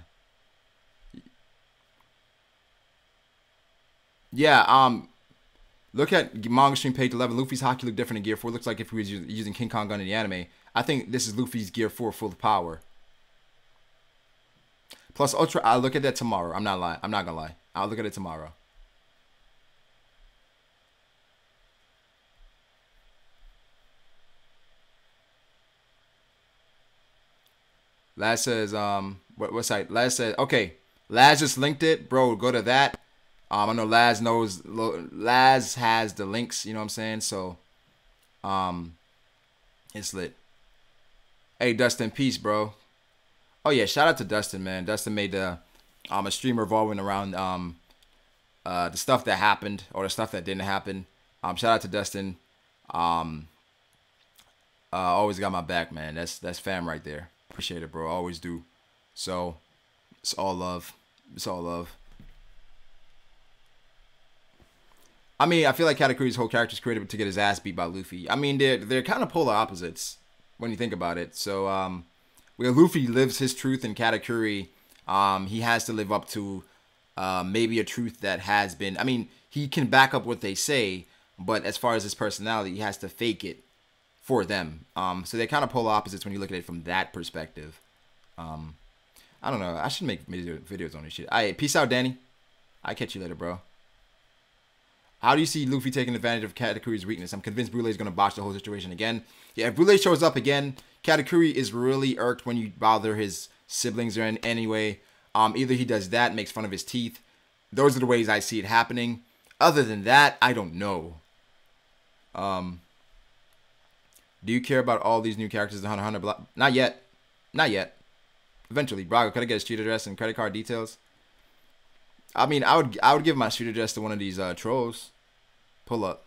[SPEAKER 1] Yeah. Look at manga stream page 11. Luffy's hockey look different in Gear 4. Looks like if he was using King Kong gun in the anime. I think this is Luffy's Gear 4 full of power. Plus Ultra, I'll look at that tomorrow. I'm not lying. I'm not gonna lie. I'll look at it tomorrow. Laz says, what site? Laz says, okay. Laz just linked it, bro. Go to that. I know Laz knows. Laz has the links. You know what I'm saying? So, it's lit. Hey, Dustin, peace, bro. Oh yeah, shout out to Dustin, man. Dustin made a stream revolving around the stuff that happened or the stuff that didn't happen. Shout out to Dustin. Always got my back, man. That's fam right there. Appreciate it, bro. Always do. So it's all love. It's all love. I mean, I feel like Katakuri's whole character is created to get his ass beat by Luffy. I mean, they're kind of polar opposites when you think about it. So where Luffy lives his truth in Katakuri, he has to live up to maybe a truth that has been. I mean, he can back up what they say, but as far as his personality, he has to fake it for them. So they're kind of polar opposites when you look at it from that perspective. I don't know. I should make videos on this shit. Alright, peace out, Danny. I'll catch you later, bro. How do you see Luffy taking advantage of Katakuri's weakness? I'm convinced Brule is going to botch the whole situation again. Yeah, if Brule shows up again, Katakuri is really irked when you bother his siblings or in any way. Either he does that, makes fun of his teeth. Those are the ways I see it happening. Other than that, I don't know. Do you care about all these new characters in Hunter x Hunter? Not yet. Not yet. Eventually, Brago, could I get a street address and credit card details? I mean, I would give my street address to one of these trolls. Pull up.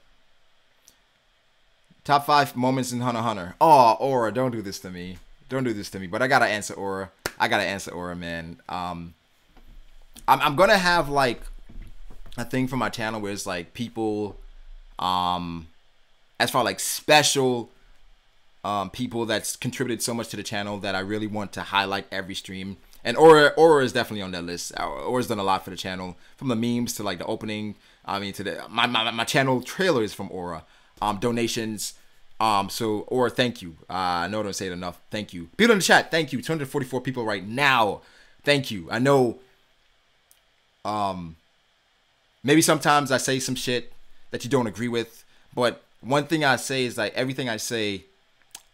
[SPEAKER 1] Top 5 moments in Hunter x Hunter. Oh, Aura, don't do this to me. Don't do this to me. But I gotta answer Aura. I gotta answer Aura, man. I'm gonna have like a thing for my channel where it's like people, as far like special people that's contributed so much to the channel that I really want to highlight every stream. And Aura is definitely on that list. Aura's done a lot for the channel, from the memes to like the opening. I mean, to the my channel trailer is from Aura. Donations. So Aura, thank you. I know I don't say it enough. Thank you. People in the chat, thank you. 244 people right now. Thank you. I know. Maybe sometimes I say some shit that you don't agree with, but one thing I say is like everything I say,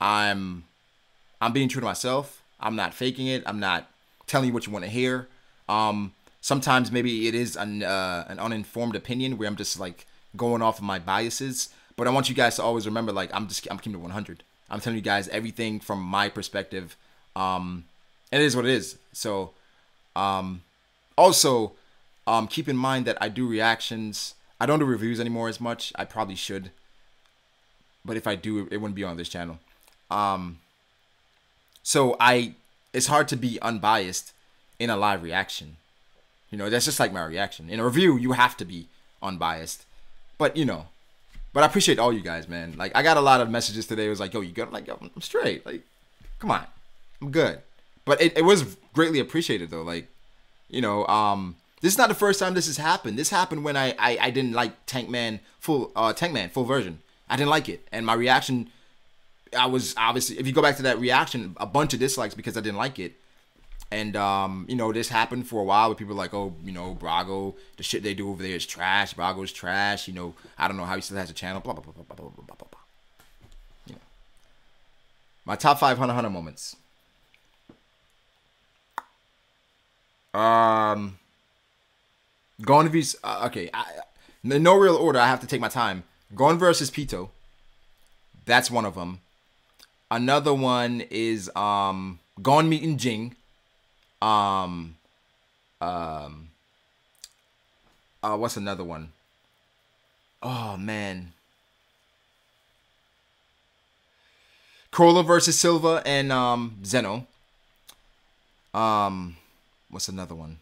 [SPEAKER 1] I'm being true to myself. I'm not faking it. I'm not telling you what you want to hear. Sometimes maybe it is an uninformed opinion where I'm just like going off of my biases. But I want you guys to always remember, like, I'm keeping it 100. I'm telling you guys everything from my perspective. And it is what it is. So, also, keep in mind that I do reactions. I don't do reviews anymore as much. I probably should. But if I do, it wouldn't be on this channel. So it's hard to be unbiased in a live reaction. You know, that's just like my reaction. In a review, you have to be unbiased. But, you know. But I appreciate all you guys, man. Like, I got a lot of messages today. It was like, yo, you good? I'm like, yo, I'm straight. Like, come on. I'm good. But it was greatly appreciated, though. Like, you know, this is not the first time this has happened. This happened when I didn't like Tankman full version. I didn't like it. And my reaction, I was obviously, if you go back to that reaction, a bunch of dislikes because I didn't like it. And, you know, this happened for a while where people were like, oh, you know, Brago, the shit they do over there is trash. Brago's trash. You know, I don't know how he still has a channel. Blah, blah, blah, blah, blah, blah, blah, blah. You know. My top 5 Hunter x Hunter moments. Gon vs. Okay. In no real order. I have to take my time. Gon versus Pito. That's one of them. Another one is Gon meeting Jing. What's another one? Oh man. Corolla versus Silva and Zeno. What's another one?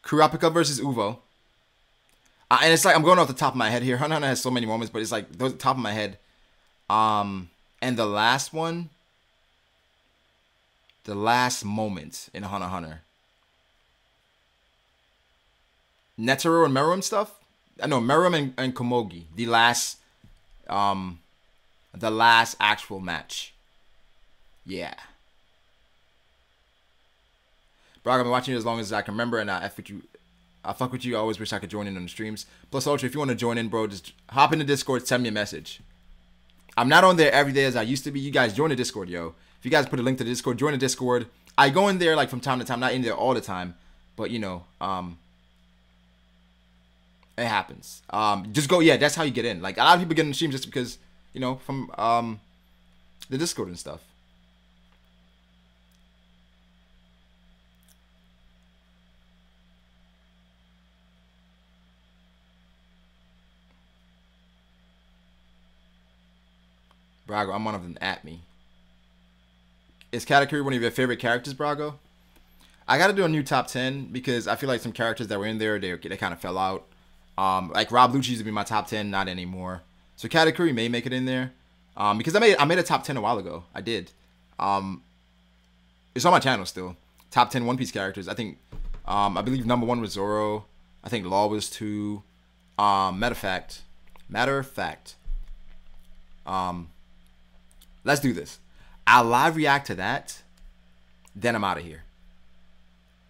[SPEAKER 1] Kurapika versus Uvo. And it's like I'm going off the top of my head here. Hunter has so many moments, but it's like those at the top of my head. And the last one, the last moment in Hunter x Hunter. Netero and Meruem stuff? I know Meruem and Komogi. The last actual match. Yeah. Bro, I've been watching you as long as I can remember, and I fuck with you. I always wish I could join in on the streams. Plus, Ultra, if you want to join in, bro, just hop in the Discord, send me a message. I'm not on there every day as I used to be. You guys join the Discord, yo. If you guys put a link to the Discord, join the Discord. I go in there like from time to time, not in there all the time, but you know, it happens. Just go, yeah, that's how you get in. Like a lot of people get in the streams just because, you know, from the Discord and stuff. Brago, I'm one of them at me. Is Katakuri one of your favorite characters, Brago? I gotta do a new top 10 because I feel like some characters that were in there, they kind of fell out. Like Rob Lucci used to be my top 10, not anymore. So Katakuri may make it in there. Because I made a top 10 a while ago. I did. It's on my channel still. Top 10 One Piece characters. I think I believe number 1 was Zoro. I think Law was 2. Matter of fact. Let's do this. I'll live react to that. Then I'm out of here.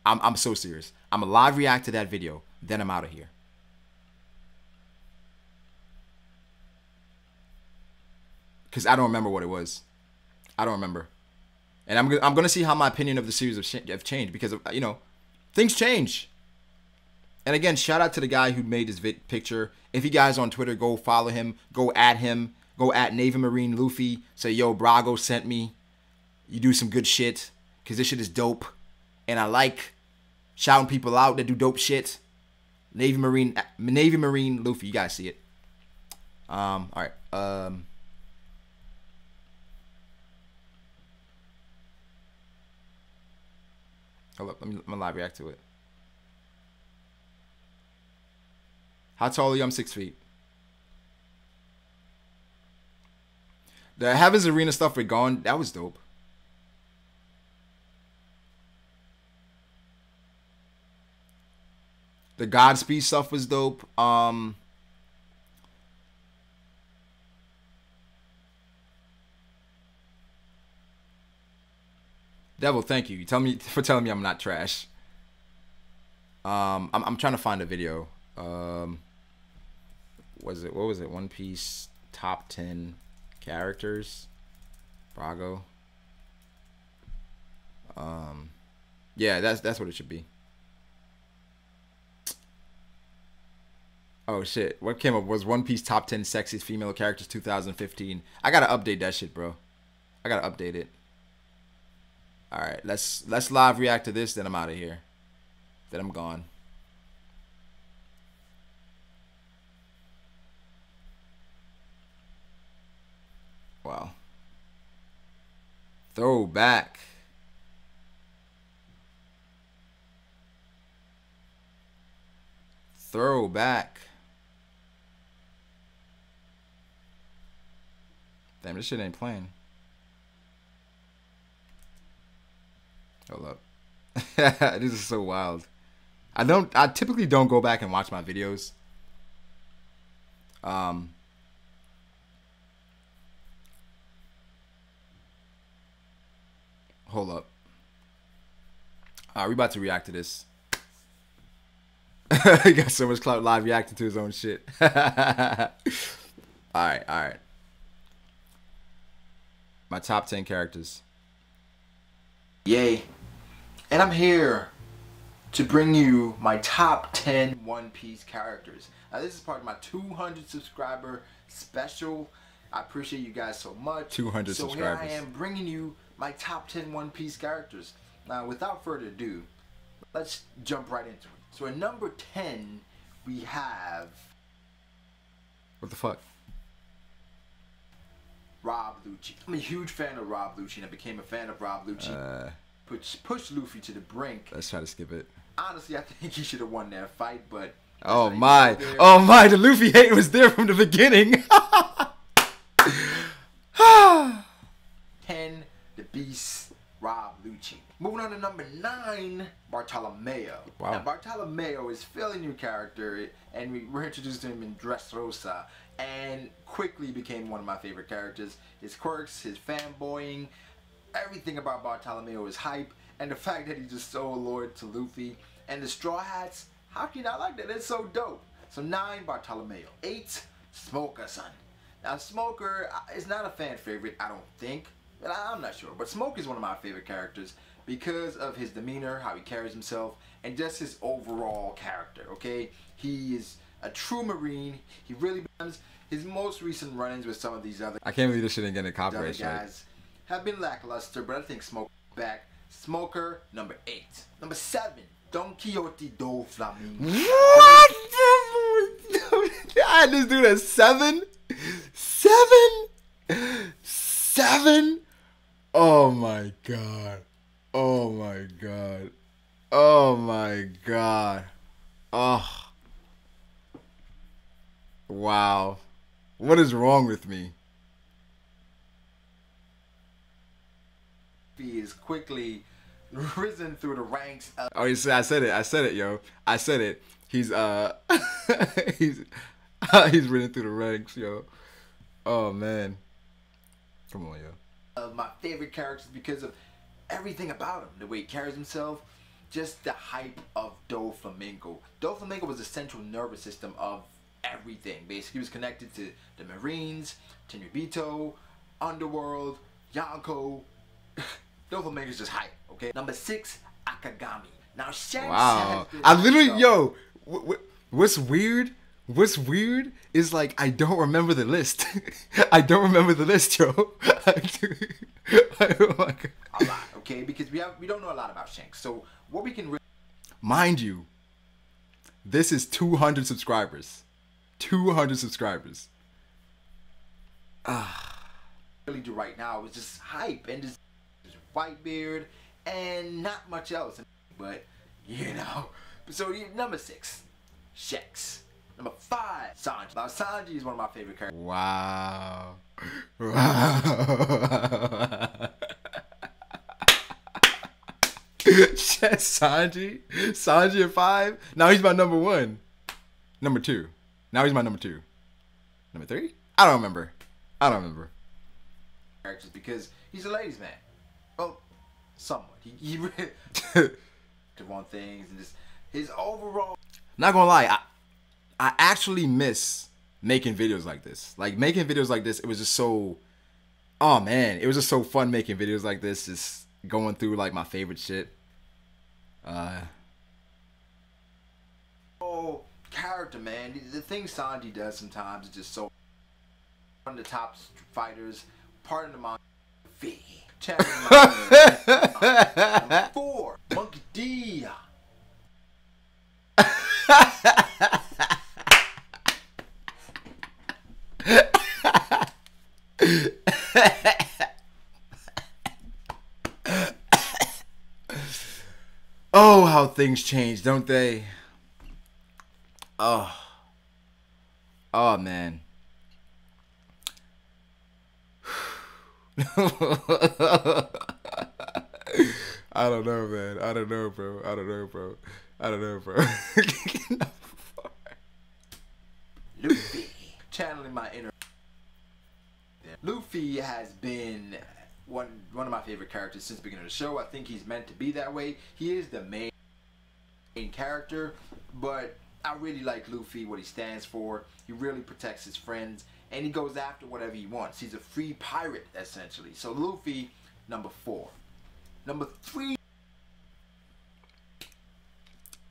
[SPEAKER 1] I'm so serious. I'm a live react to that video. Then I'm out of here. Because I don't remember what it was. I don't remember. And I'm going to see how my opinion of the series have changed. Because, you know, things change. And again, shout out to the guy who made this picture. If you guys on Twitter, go follow him. Go at him. Go at Navy Marine Luffy. Say, yo, Brago sent me. You do some good shit. Because this shit is dope. And I like shouting people out that do dope shit. Navy Marine Luffy. You guys see it. All right. Hold up. Let me live react to it. How tall are you? I'm 6 feet. The Heaven's Arena stuff with Gone, that was dope. The Godspeed stuff was dope. Devil, thank you. Tell me for telling me I'm not trash. I'm trying to find a video. What was it? One Piece top 10 characters. Brago. Yeah, that's what it should be. Oh shit. What came up was One Piece top 10 sexiest female characters 2015. I gotta update that shit, bro. I gotta update it. Alright, let's live react to this, then I'm out of here. Then I'm gone. Wow. Throwback. Throwback. Damn, this shit ain't playing. Hold up. This is so wild. I typically don't go back and watch my videos. Hold up. Alright, we about to react to this. He got so much clout live reacting to his own shit. Alright. My top 10 characters. Yay. And I'm here to bring you my top 10 One Piece characters. Now this is part of my 200 subscriber special. I appreciate you guys so much. 200 subscribers. So here I am bringing you my top 10 One Piece characters. Now without further ado, let's jump right into it. So at number 10, we have... What the fuck? Rob Lucci. I'm a huge fan of Rob Lucci, and I became a fan of Rob Lucci. Pushed Luffy to the brink. Let's try to skip it. Honestly, I think he should have won that fight, but... Oh my. The Luffy hate was there from the beginning. 10, the Beast, Rob Lucci. Moving on to number 9, Bartolomeo. Wow. Now, Bartolomeo is a fairly new character, and we were introduced to him in Dressrosa, and quickly became one of my favorite characters. His quirks, his fanboying, everything about Bartolomeo is hype, and the fact that he's just so loyal to Luffy, and the straw hats, how can you not like that? It's so dope. So 9, Bartolomeo. 8, Smoker-san. Now Smoker is not a fan favorite, I don't think, but I'm not sure. But Smoker is one of my favorite characters because of his demeanor, how he carries himself, and just his overall character, okay? He is a true Marine. He really becomes his most recent run-ins with some of these other... I can't believe this shit ain't getting a copyright strike. Guys have been lackluster, but I think Smoker back. Smoker, number 8. Number 7, Don Quixote do Flamingo. What? I had this dude at 7? 7? Oh my god. Oh my god. Oh my god. Oh. Wow. What is wrong with me? He is quickly risen through the ranks of... Oh, you see, I said it, yo. I said it. He's he's risen through the ranks, yo. Oh man. Come on, yo. My favorite characters because of everything about him. The way he carries himself. Just the hype of Doflamingo. Doflamingo was the central nervous system of everything. Basically, he was connected to the Marines, Tenryubito, Underworld, Yonko. Doflamingo is just hype, okay? Number 6, Akagami. Now, Shanks has been... I literally, yo, what's weird? What's weird is like I don't remember the list. I don't remember the list, yo. Oh my God.
[SPEAKER 2] A lot, okay? Because we don't know a lot about Shanks. So what we can
[SPEAKER 1] mind you, this is 200 subscribers. 200 subscribers.
[SPEAKER 2] really do right now is just hype and just Whitebeard and not much else. But you know, so number 6, Shanks. Number 5, Sanji. Now Sanji is one of my favorite characters.
[SPEAKER 1] Wow. Sanji at 5. Now he's my number 1. Number 2. Now he's my number 2. Number 3? I don't remember.
[SPEAKER 2] Characters because he's a ladies' man. Well, somewhat. He really to want things and just his overall.
[SPEAKER 1] Not gonna lie, I actually miss making videos like this. Like making videos like this, it was just so. Oh man, it was just so fun making videos like this. Just going through like my favorite shit.
[SPEAKER 2] Oh, character, man. The things Sanji does sometimes is just so. One of the top fighters, part of the manga. V. Number 4, Monkey D.
[SPEAKER 1] Oh, how things change, don't they? Oh man. I don't know, man. I don't know, bro.
[SPEAKER 2] Luffy. Channeling my inner. Luffy has been one of my favorite characters since the beginning of the show. I think he's meant to be that way. He is the main character, but I really like Luffy, what he stands for. He really protects his friends, and he goes after whatever he wants. He's a free pirate, essentially. So Luffy, number 4. Number 3.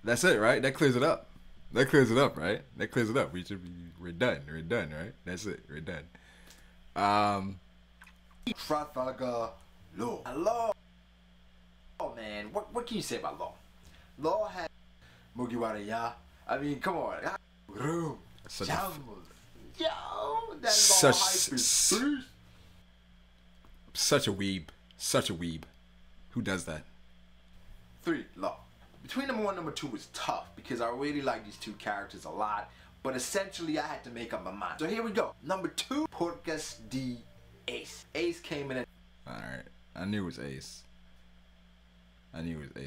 [SPEAKER 1] That's it, right? That clears it up. Right? That clears it up. We're done, right? That's it. We're done.
[SPEAKER 2] Trafalgar Law. Law. Oh man, what can you say about Law? Law has Mugiwara Ya. I mean, come on.
[SPEAKER 1] Such
[SPEAKER 2] Yo, that Law hype is
[SPEAKER 1] such a weeb. Who does that?
[SPEAKER 2] 3, Law. Between number 1 and number 2 was tough because I really like these 2 characters a lot, but essentially I had to make up my mind. So here we go. Number 2, Porcas D. Ace. Ace came in.
[SPEAKER 1] Alright, I knew it was Ace. I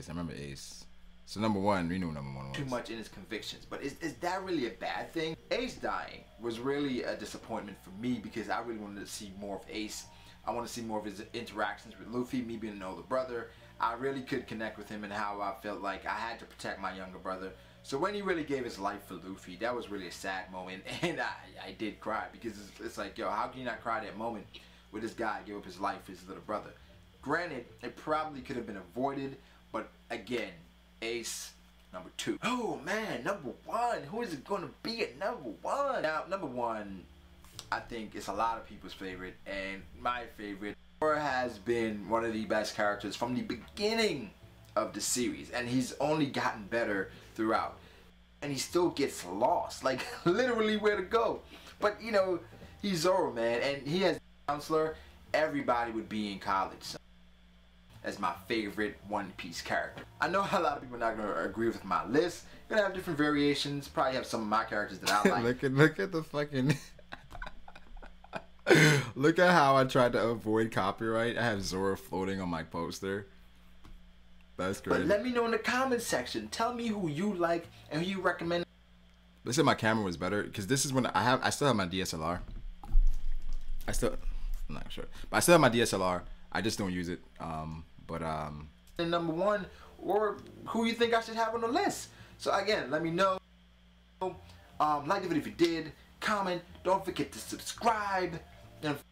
[SPEAKER 1] remember Ace. So number 1, we knew number 1 was.
[SPEAKER 2] Too much in his convictions, but is that really a bad thing? Ace dying was really a disappointment for me because I really wanted to see more of Ace. I want to see more of his interactions with Luffy, me being an older brother. I really could connect with him and how I felt like I had to protect my younger brother. So when he really gave his life for Luffy, that was really a sad moment, and I did cry because it's like, yo, how can you not cry that moment where this guy gave up his life for his little brother? Granted, it probably could have been avoided, but again, Ace, number 2. Oh man, number 1. Who is it going to be at number 1? Now, number 1, I think it's a lot of people's favorite and my favorite. Zoro has been one of the best characters from the beginning of the series, and he's only gotten better throughout. And he still gets lost, like literally where to go. But you know, he's Zoro, man, and he has a counselor. Everybody would be in college. So as my favorite One Piece character. I know a lot of people are not going to agree with my list. You're going to have different variations. Probably have some of my characters that I like.
[SPEAKER 1] look at the fucking... Look at how I tried to avoid copyright. I have Zoro floating on my poster. That's great.
[SPEAKER 2] But let me know in the comments section. Tell me who you like and who you recommend.
[SPEAKER 1] They said my camera was better because this is when I still have my DSLR. I'm not sure, but I still have my DSLR. I just don't use it.
[SPEAKER 2] And number 1, or who you think I should have on the list. So again, let me know. Like the video if you did. Comment. Don't forget to subscribe. And of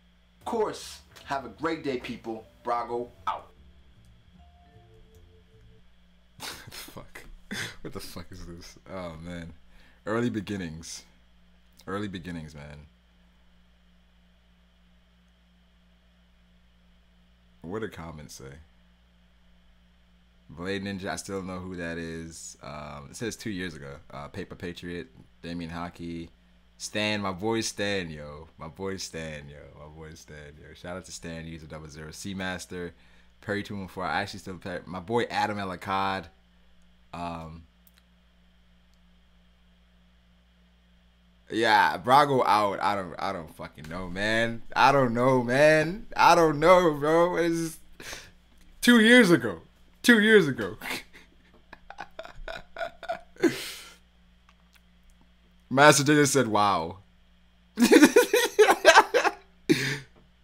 [SPEAKER 2] course, have a great day, people. Brago out.
[SPEAKER 1] Fuck. What the fuck is this? Oh man. Early beginnings. Early beginnings, man. What do comments say? Blade Ninja, I still don't know who that is. It says 2 years ago. Paper Patriot, Damien Hockey, Stan, my boy Stan, yo. My boy Stan, yo. My boy Stan, yo. Shout out to Stan, user 00. Seamaster, Perry 214. I actually still play. My boy Adam Elakad. Yeah, Brago out. I don't fucking know, man. I don't know, man. I don't know, bro. It's 2 years ago. 2 years ago. Master Data said, wow.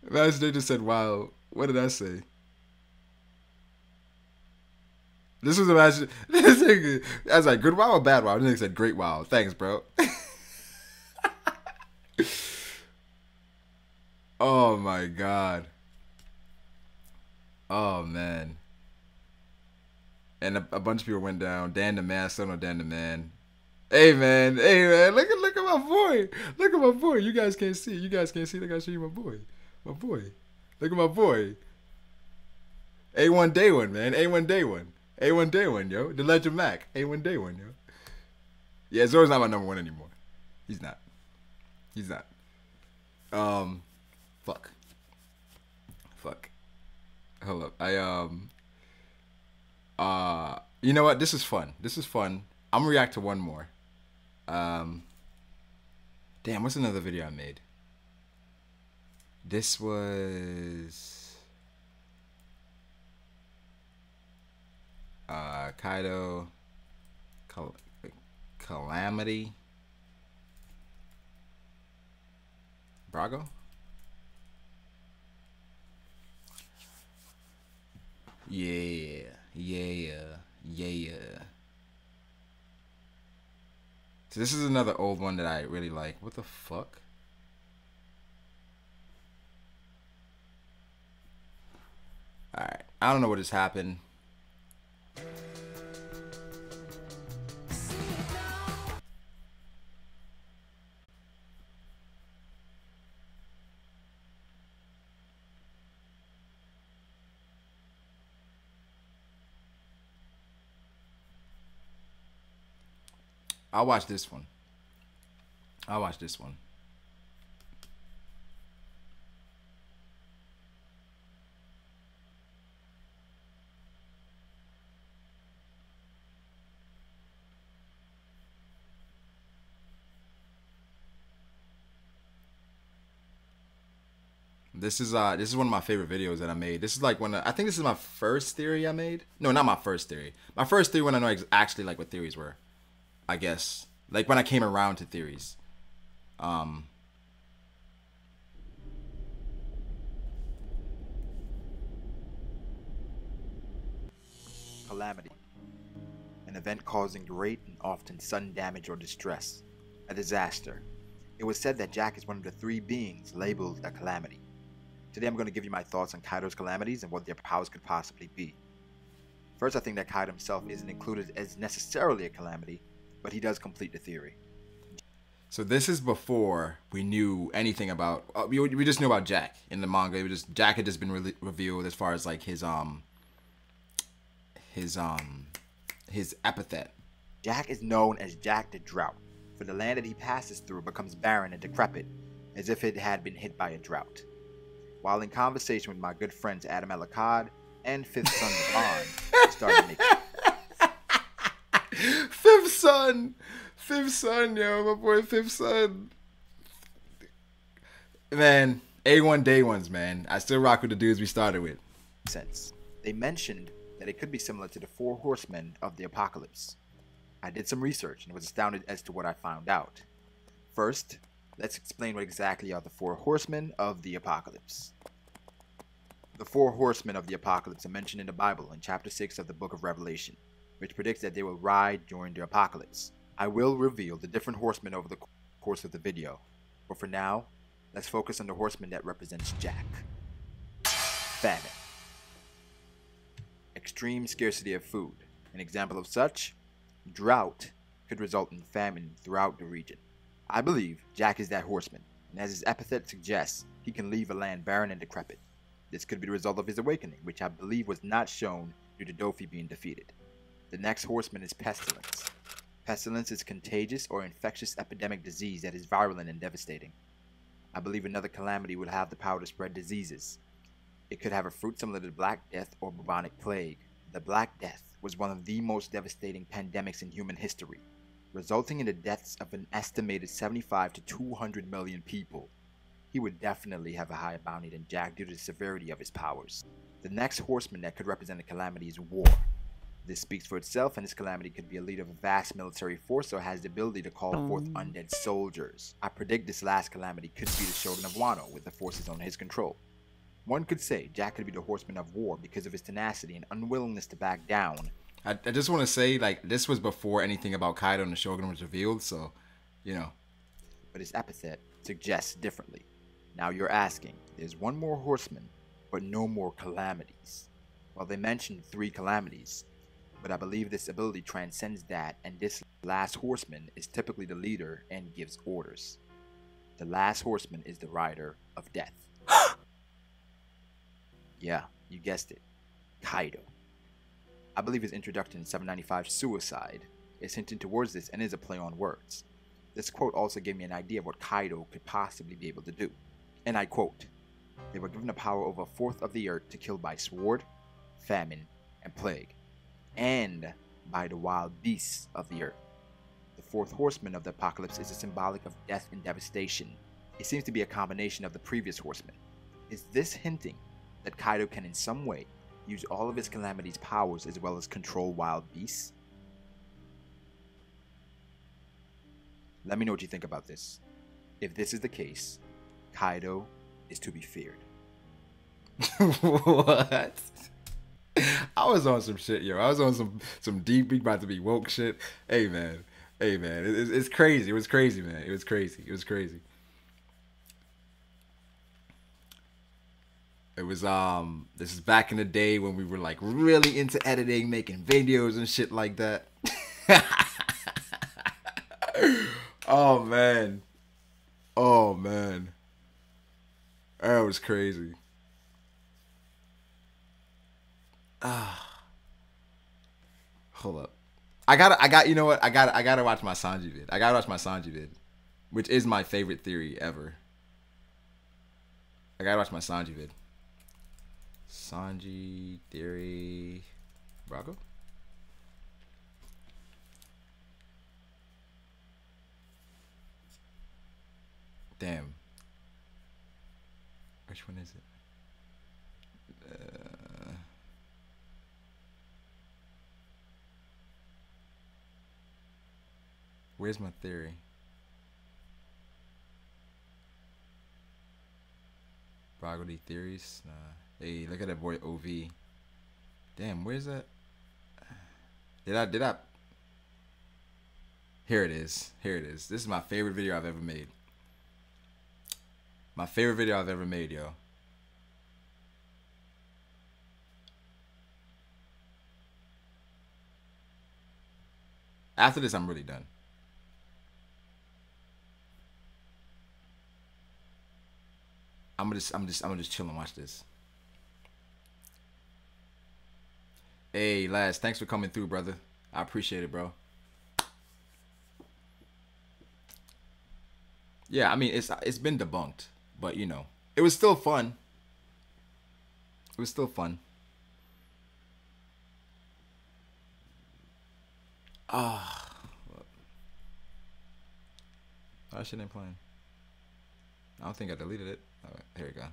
[SPEAKER 1] Master Data said, wow. What did I say? This was a match. I was like, good wow or bad wow? This nigga said, great wow. Thanks, bro. Oh, my God. Oh, man. And a bunch of people went down. Dan the Man, still no Dan the Man. Hey man, look at my boy. Look at my boy. You guys can't see. You guys can't see. I gotta show you my boy. My boy. Look at my boy. A1 day one, man. A1 day one. A1 day one, yo. The Legend Mac. A1 day one, yo. Yeah, Zoro's not my number one anymore. He's not. He's not. Fuck. Fuck. Hold up. You know what? This is fun. This is fun. I'm gonna react to one more. Damn, what's another video I made? This was Kaido Calamity Brago. Yeah. So this is another old one that I really like. What the fuck? Alright. I don't know what just happened. I'll watch this one. I'll watch this one. This is one of my favorite videos that I made. This is like I think this is my first theory I made. No, not my first theory. My first theory when I know actually like what theories were. I guess like when I came around to theories.
[SPEAKER 2] Calamity. An event causing great and often sudden damage or distress. A disaster. It was said that Jack is one of the three beings labeled a calamity. Today I'm going to give you my thoughts on Kaido's calamities and what their powers could possibly be. First, I think that Kaido himself isn't included as necessarily a calamity, but he does complete the theory.
[SPEAKER 1] So this is before we knew anything about. We just knew about Jack in the manga. Jack had just been revealed as far as like his epithet.
[SPEAKER 2] Jack is known as Jack the Drought, for the land that he passes through becomes barren and decrepit, as if it had been hit by a drought. While in conversation with my good friends Adam Elakad and Fifth Son Devon, I started making.
[SPEAKER 1] Fifth Son, yo, my boy Fifth Son. Man, A1 day ones, man. I still rock with the dudes we started with.
[SPEAKER 2] Sense. They mentioned that it could be similar to the Four Horsemen of the Apocalypse. I did some research and was astounded as to what I found out. First, let's explain what exactly are the Four Horsemen of the Apocalypse. The Four Horsemen of the Apocalypse are mentioned in the Bible in chapter 6 of the book of Revelation, which predicts that they will ride during the apocalypse. I will reveal the different horsemen over the course of the video, but for now, let's focus on the horseman that represents Jack. Famine. Extreme scarcity of food. An example of such, drought could result in famine throughout the region. I believe Jack is that horseman, and as his epithet suggests, he can leave a land barren and decrepit. This could be the result of his awakening, which I believe was not shown due to Dofi being defeated. The next horseman is Pestilence. Pestilence is a contagious or infectious epidemic disease that is virulent and devastating. I believe another calamity would have the power to spread diseases. It could have a fruit similar to the Black Death or bubonic plague. The Black Death was one of the most devastating pandemics in human history, resulting in the deaths of an estimated 75 to 200 million people. He would definitely have a higher bounty than Jack due to the severity of his powers. The next horseman that could represent a calamity is War. This speaks for itself, and this calamity could be a leader of a vast military force or has the ability to call forth undead soldiers. I predict this last calamity could be the Shogun of Wano with the forces under his control. One could say Jack could be the horseman of War because of his tenacity and unwillingness to back down.
[SPEAKER 1] I just want to say, like, this was before anything about Kaido and the Shogun was revealed, so, you know.
[SPEAKER 2] But his epithet suggests differently. Now you're asking, there's one more horseman, but no more calamities. Well, they mentioned 3 calamities, but I believe this ability transcends that, and this last horseman is typically the leader and gives orders. The last horseman is the rider of death. Yeah, you guessed it. Kaido. I believe his introduction in 795 Suicide is hinting towards this and is a play on words. This quote also gave me an idea of what Kaido could possibly be able to do. And I quote, "They were given the power over 1/4 of the earth to kill by sword, famine, and plague, and by the wild beasts of the earth. The 4th horseman of the apocalypse is a symbolic of death and devastation. It seems to be a combination of the previous horsemen. Is this hinting that Kaido can in some way use all of his calamity's powers as well as control wild beasts? Let me know what you think about this. If this is the case, Kaido is to be feared."
[SPEAKER 1] What? I was on some shit, yo. I was on some deep, about to be woke shit. Hey, man. It's crazy. It was crazy, man. It was crazy. It was crazy. It was, this is back in the day when we were, like, really into editing, making videos and shit like that. Oh, man. Oh, man. That was crazy. Hold up. You know what? I gotta watch my Sanji vid. I gotta watch my Sanji vid, which is my favorite theory ever. I gotta watch my Sanji vid. Sanji theory, Brago. Damn. Which one is it? Where's my theory? Brago D theories? Nah. Hey, look at that boy OV. Damn, where's that? Did I? Here it is. Here it is. This is my favorite video I've ever made. My favorite video I've ever made, yo. After this, I'm really done. I'm gonna just chill and watch this. Hey, Laz, thanks for coming through, brother. I appreciate it, bro. Yeah, I mean, it's been debunked, but you know, it was still fun. It was still fun. Ah, that shit ain't playing. I don't think I deleted it. All right, here we go.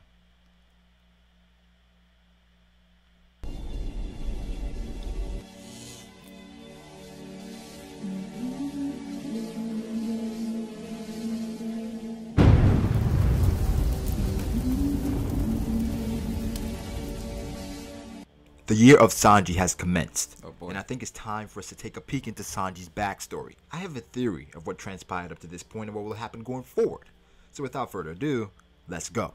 [SPEAKER 2] The year of Sanji has commenced,
[SPEAKER 1] Oh boy.
[SPEAKER 2] and I think it's time for us to take a peek into Sanji's backstory. I have a theory of what transpired up to this point and what will happen going forward. So without further ado, let's go.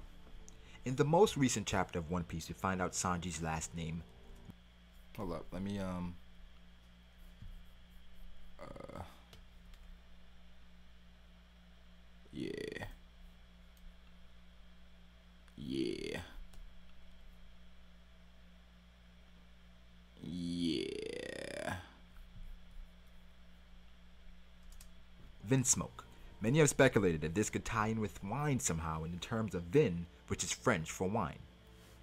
[SPEAKER 2] In the most recent chapter of One Piece, we find out Sanji's last name.
[SPEAKER 1] Hold up, let me Yeah. Yeah. Yeah. Vin smoke. Many have speculated that this could tie in with wine somehow in the terms of vin, which is French for wine.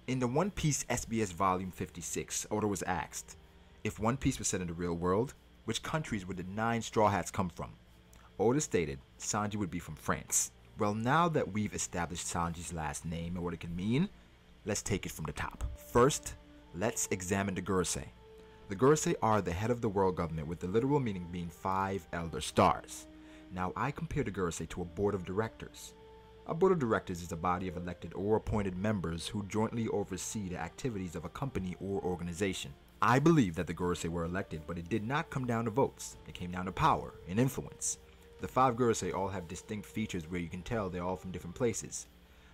[SPEAKER 1] In the One Piece SBS Volume 56, Oda was asked, if One Piece was set in the real world, which countries would the 9 Straw Hats come from? Oda stated Sanji would be from France. Well, now that we've established Sanji's last name and what it can mean, let's take it from the top. First, let's examine the Gurusei. The Gurusei are the head of the world government, with the literal meaning being 5 elder stars. Now, I compare the Gurusei to a board of directors. A board of directors is a body of elected or appointed members who jointly oversee the activities of a company or organization. I believe that the Gurusei were elected, but it did not come down to votes. It came down to power and influence. The 5 Gurusei all have distinct features where you can tell they're all from different places.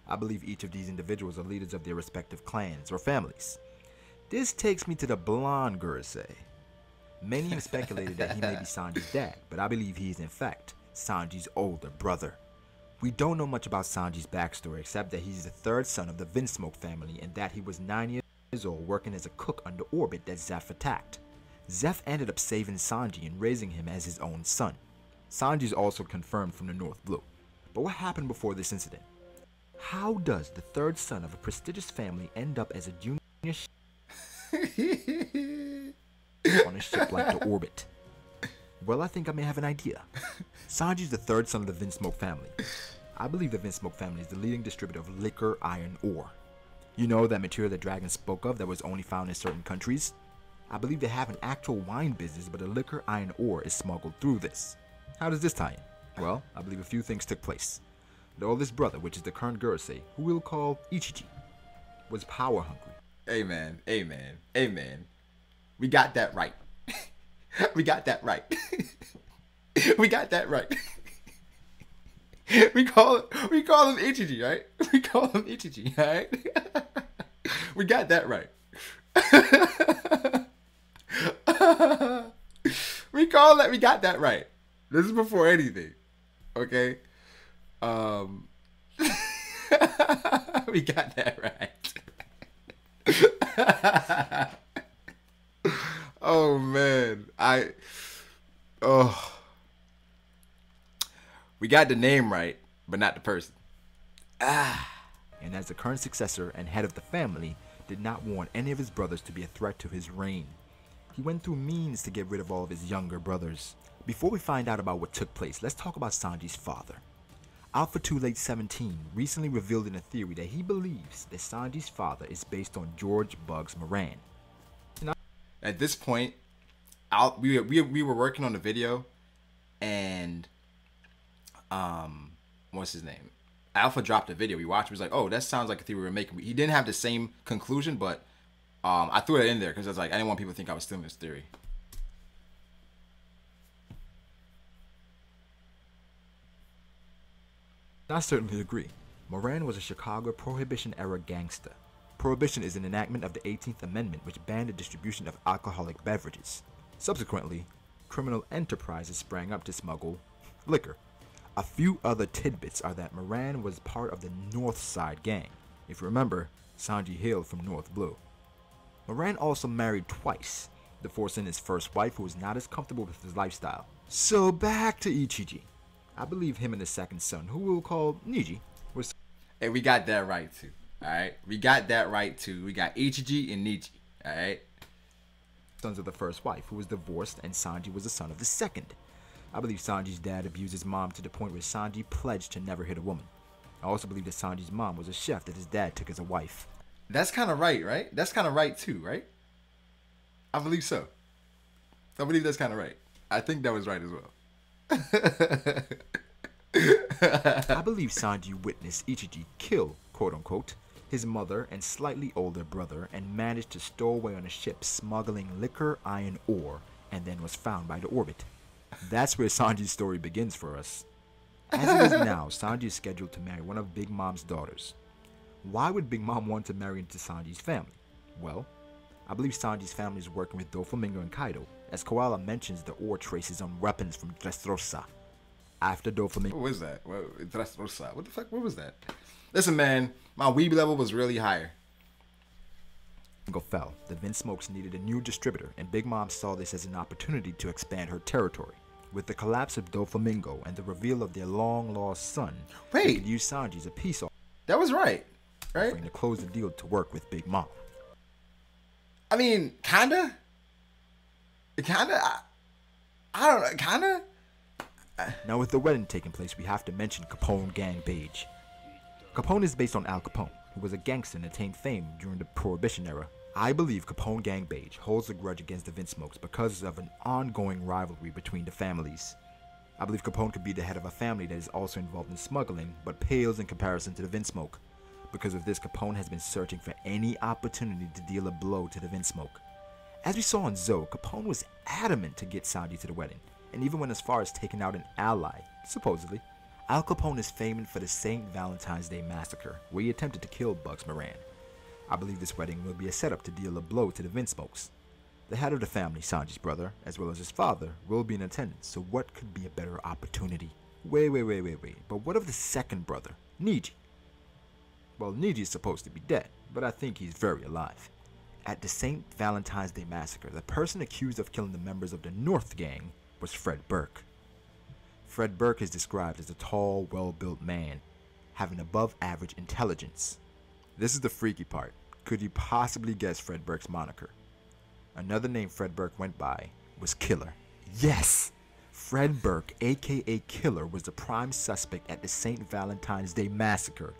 [SPEAKER 1] I believe each of these individuals are leaders of their respective clans or families. This takes me to the blonde Gurusei. Many have speculated that he may be Sanji's dad, but I believe he is in fact Sanji's older brother. We don't know much about Sanji's backstory except that he's the 3rd son of the Vinsmoke family and that he was 9 years old working as a cook under orbit that Zeph attacked. Zeph ended up saving Sanji and raising him as his own son. Sanji is also confirmed from the North Blue. But what happened before this incident? How does the 3rd son of a prestigious family end up as a junior on a ship like the Orbit? Well, I think I may have an idea. Sanji is the 3rd son of the Vinsmoke family. I believe the Vinsmoke family is the leading distributor of liquor iron ore. You know, that material that Dragon spoke of that was only found in certain countries? I believe they have an actual wine business, but the liquor iron ore is smuggled through this. How does this tie in? Well, I believe a few things took place. The oldest brother, which is the current Gurusei, who we'll call Ichiji, was power hungry.
[SPEAKER 2] Amen. Amen. Amen. We got that right. We got that right. We got that right. We call him Ichiji, right? We call him Ichiji, right? We got that right. We got that right. This is before anything. Okay? We got that right. Oh man. We got the name right, but not the person.
[SPEAKER 1] And as the current successor and head of the family, did not want any of his brothers to be a threat to his reign. He went through means to get rid of all of his younger brothers. Before we find out about what took place, let's talk about Sanji's father. Alpha 2 Late 17 recently revealed in a theory that he believes that Sanji's father is based on George Bugs Moran.
[SPEAKER 2] At this point, we were working on the video, and what's his name? Alpha dropped a video. We watched. He was like, "Oh, that sounds like a theory we were making." He didn't have the same conclusion, but I threw it in there because I was like, I didn't want people to think I was stealing this theory.
[SPEAKER 1] I certainly agree. Moran was a Chicago Prohibition-era gangster. Prohibition is an enactment of the 18th Amendment which banned the distribution of alcoholic beverages. Subsequently, criminal enterprises sprang up to smuggle liquor. A few other tidbits are that Moran was part of the North Side gang. If you remember, Sanji hailed from North Blue. Moran also married twice, divorcing his first wife who was not as comfortable with his lifestyle. So back to Ichiji. I believe him and his second son, who we'll call Niji, was...
[SPEAKER 2] Hey, we got that right too. Alright? We got that right too. We got Ichiji and Niji. Alright?
[SPEAKER 1] Sons of the first wife, who was divorced, and Sanji was the son of the second. I believe Sanji's dad abused his mom to the point where Sanji pledged to never hit a woman. I also believe that Sanji's mom was a chef that his dad took as a wife.
[SPEAKER 2] That's kind of right, right? That's kind of right too, right? I believe so. I believe that's kind of right. I think that was right as well.
[SPEAKER 1] I believe Sanji witnessed Ichiji kill, quote-unquote, his mother and slightly older brother and managed to stow away on a ship smuggling liquor iron ore and then was found by the Orbit. That's where Sanji's story begins for us. As it is now, Sanji is scheduled to marry one of Big Mom's daughters. Why would Big Mom want to marry into Sanji's family? Well, I believe Sanji's family is working with Doflamingo and Kaido, as Koala mentions the ore traces on weapons from Dressrosa.
[SPEAKER 3] after Doflamingo.
[SPEAKER 1] What was that? What the fuck? What was that? Listen, man, my weeb level was really higher.
[SPEAKER 3] Fell, the Vinsmokes needed a new distributor, and Big Mom saw this as an opportunity to expand her territory. With the collapse of Doflamingo and the reveal of their long-lost son, they could use Sanji as a peace offering.
[SPEAKER 1] That was right?
[SPEAKER 3] To close the deal to work with Big Mom.
[SPEAKER 1] I mean, kinda. I don't know, kinda.
[SPEAKER 3] Now, with the wedding taking place, we have to mention Capone Gang Page. Capone is based on Al Capone, who was a gangster and attained fame during the Prohibition era. I believe Capone Gang Page holds a grudge against the Vinsmokes because of an ongoing rivalry between the families. I believe Capone could be the head of a family that is also involved in smuggling, but pales in comparison to the Vinsmoke. Because of this, Capone has been searching for any opportunity to deal a blow to the Vinsmoke. As we saw in Zoe, Capone was adamant to get Sanji to the wedding, and even went as far as taking out an ally, supposedly. Al Capone is famous for the St. Valentine's Day Massacre, where he attempted to kill Bugs Moran. I believe this wedding will be a setup to deal a blow to the Vinsmokes. The head of the family, Sanji's brother, as well as his father, will be in attendance, so what could be a better opportunity? Wait, but what of the second brother, Niji? Well, Niji is supposed to be dead, but I think he's very alive. At the St. Valentine's Day Massacre, the person accused of killing the members of the North Gang was Fred Burke. Fred Burke is described as a tall, well-built man, having above-average intelligence. This is the freaky part. Could you possibly guess Fred Burke's moniker? Another name Fred Burke went by was Killer. Yes! Fred Burke, aka Killer, was the prime suspect at the St. Valentine's Day Massacre.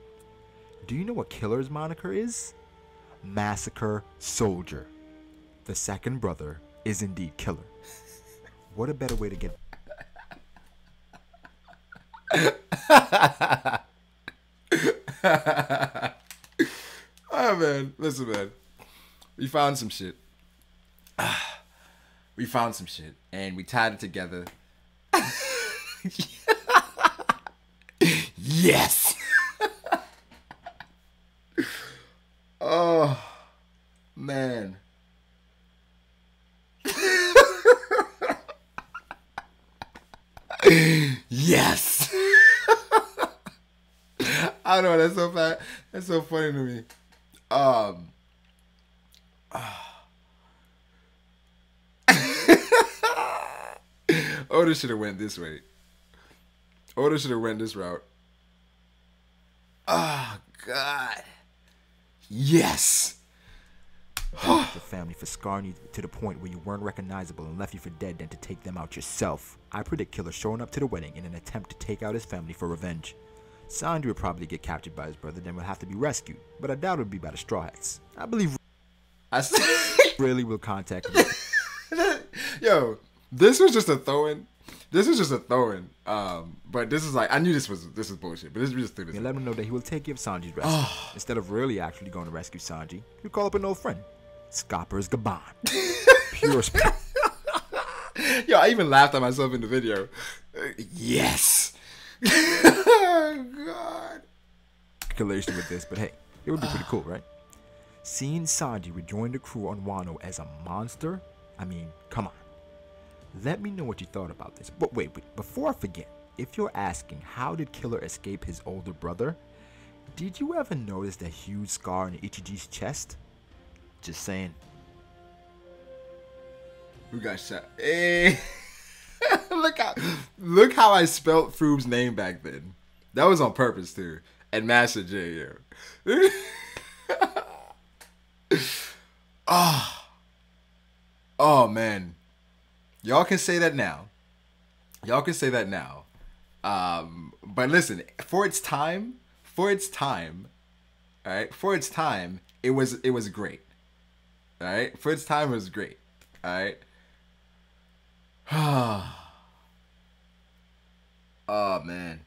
[SPEAKER 3] Do you know what Killer's moniker is? Massacre Soldier. The second brother is indeed Killer. What a better way to get...
[SPEAKER 1] Oh man, listen, man. We found some shit. We found some shit, and we tied it together. Yes. Oh man. Yes. I don't know. That's so fat. That's so funny to me. Oda should have went this way. Oda should have went this route. Oh God. Yes.
[SPEAKER 3] Your family for scarring you to the point where you weren't recognizable and left you for dead than to take them out yourself. I predict Killer showing up to the wedding in an attempt to take out his family for revenge. Sanji will probably get captured by his brother, then will have to be rescued, but I doubt it would be by the Straw Hats. I believe really will contact me.
[SPEAKER 1] Yo, this was just a throw-in. This was just a throw-in. But this is like, I knew this was bullshit, but this just threw this.
[SPEAKER 3] And let him know that he will take care of Sanji's rescue. Instead of really actually going to rescue Sanji, he'll call up an old friend, Scopper's Gabon. Pure spirit.
[SPEAKER 1] Yo, I even laughed at myself in the video. Yes. Oh, God.
[SPEAKER 3] Calculation with this, but hey, it would be pretty cool, right? Seeing Sanji rejoin the crew on Wano as a monster? I mean, come on. Let me know what you thought about this. But wait, before I forget, if you're asking how did Killer escape his older brother, did you ever notice that huge scar on Ichiji's chest? Just saying.
[SPEAKER 1] Who got shot? Hey. Look how I spelt Froob's name back then. That was on purpose too. And Master J, yo. Oh man. Y'all can say that now. But listen, for its time, alright, it was great. Alright? For its time it was great. Alright? Oh man.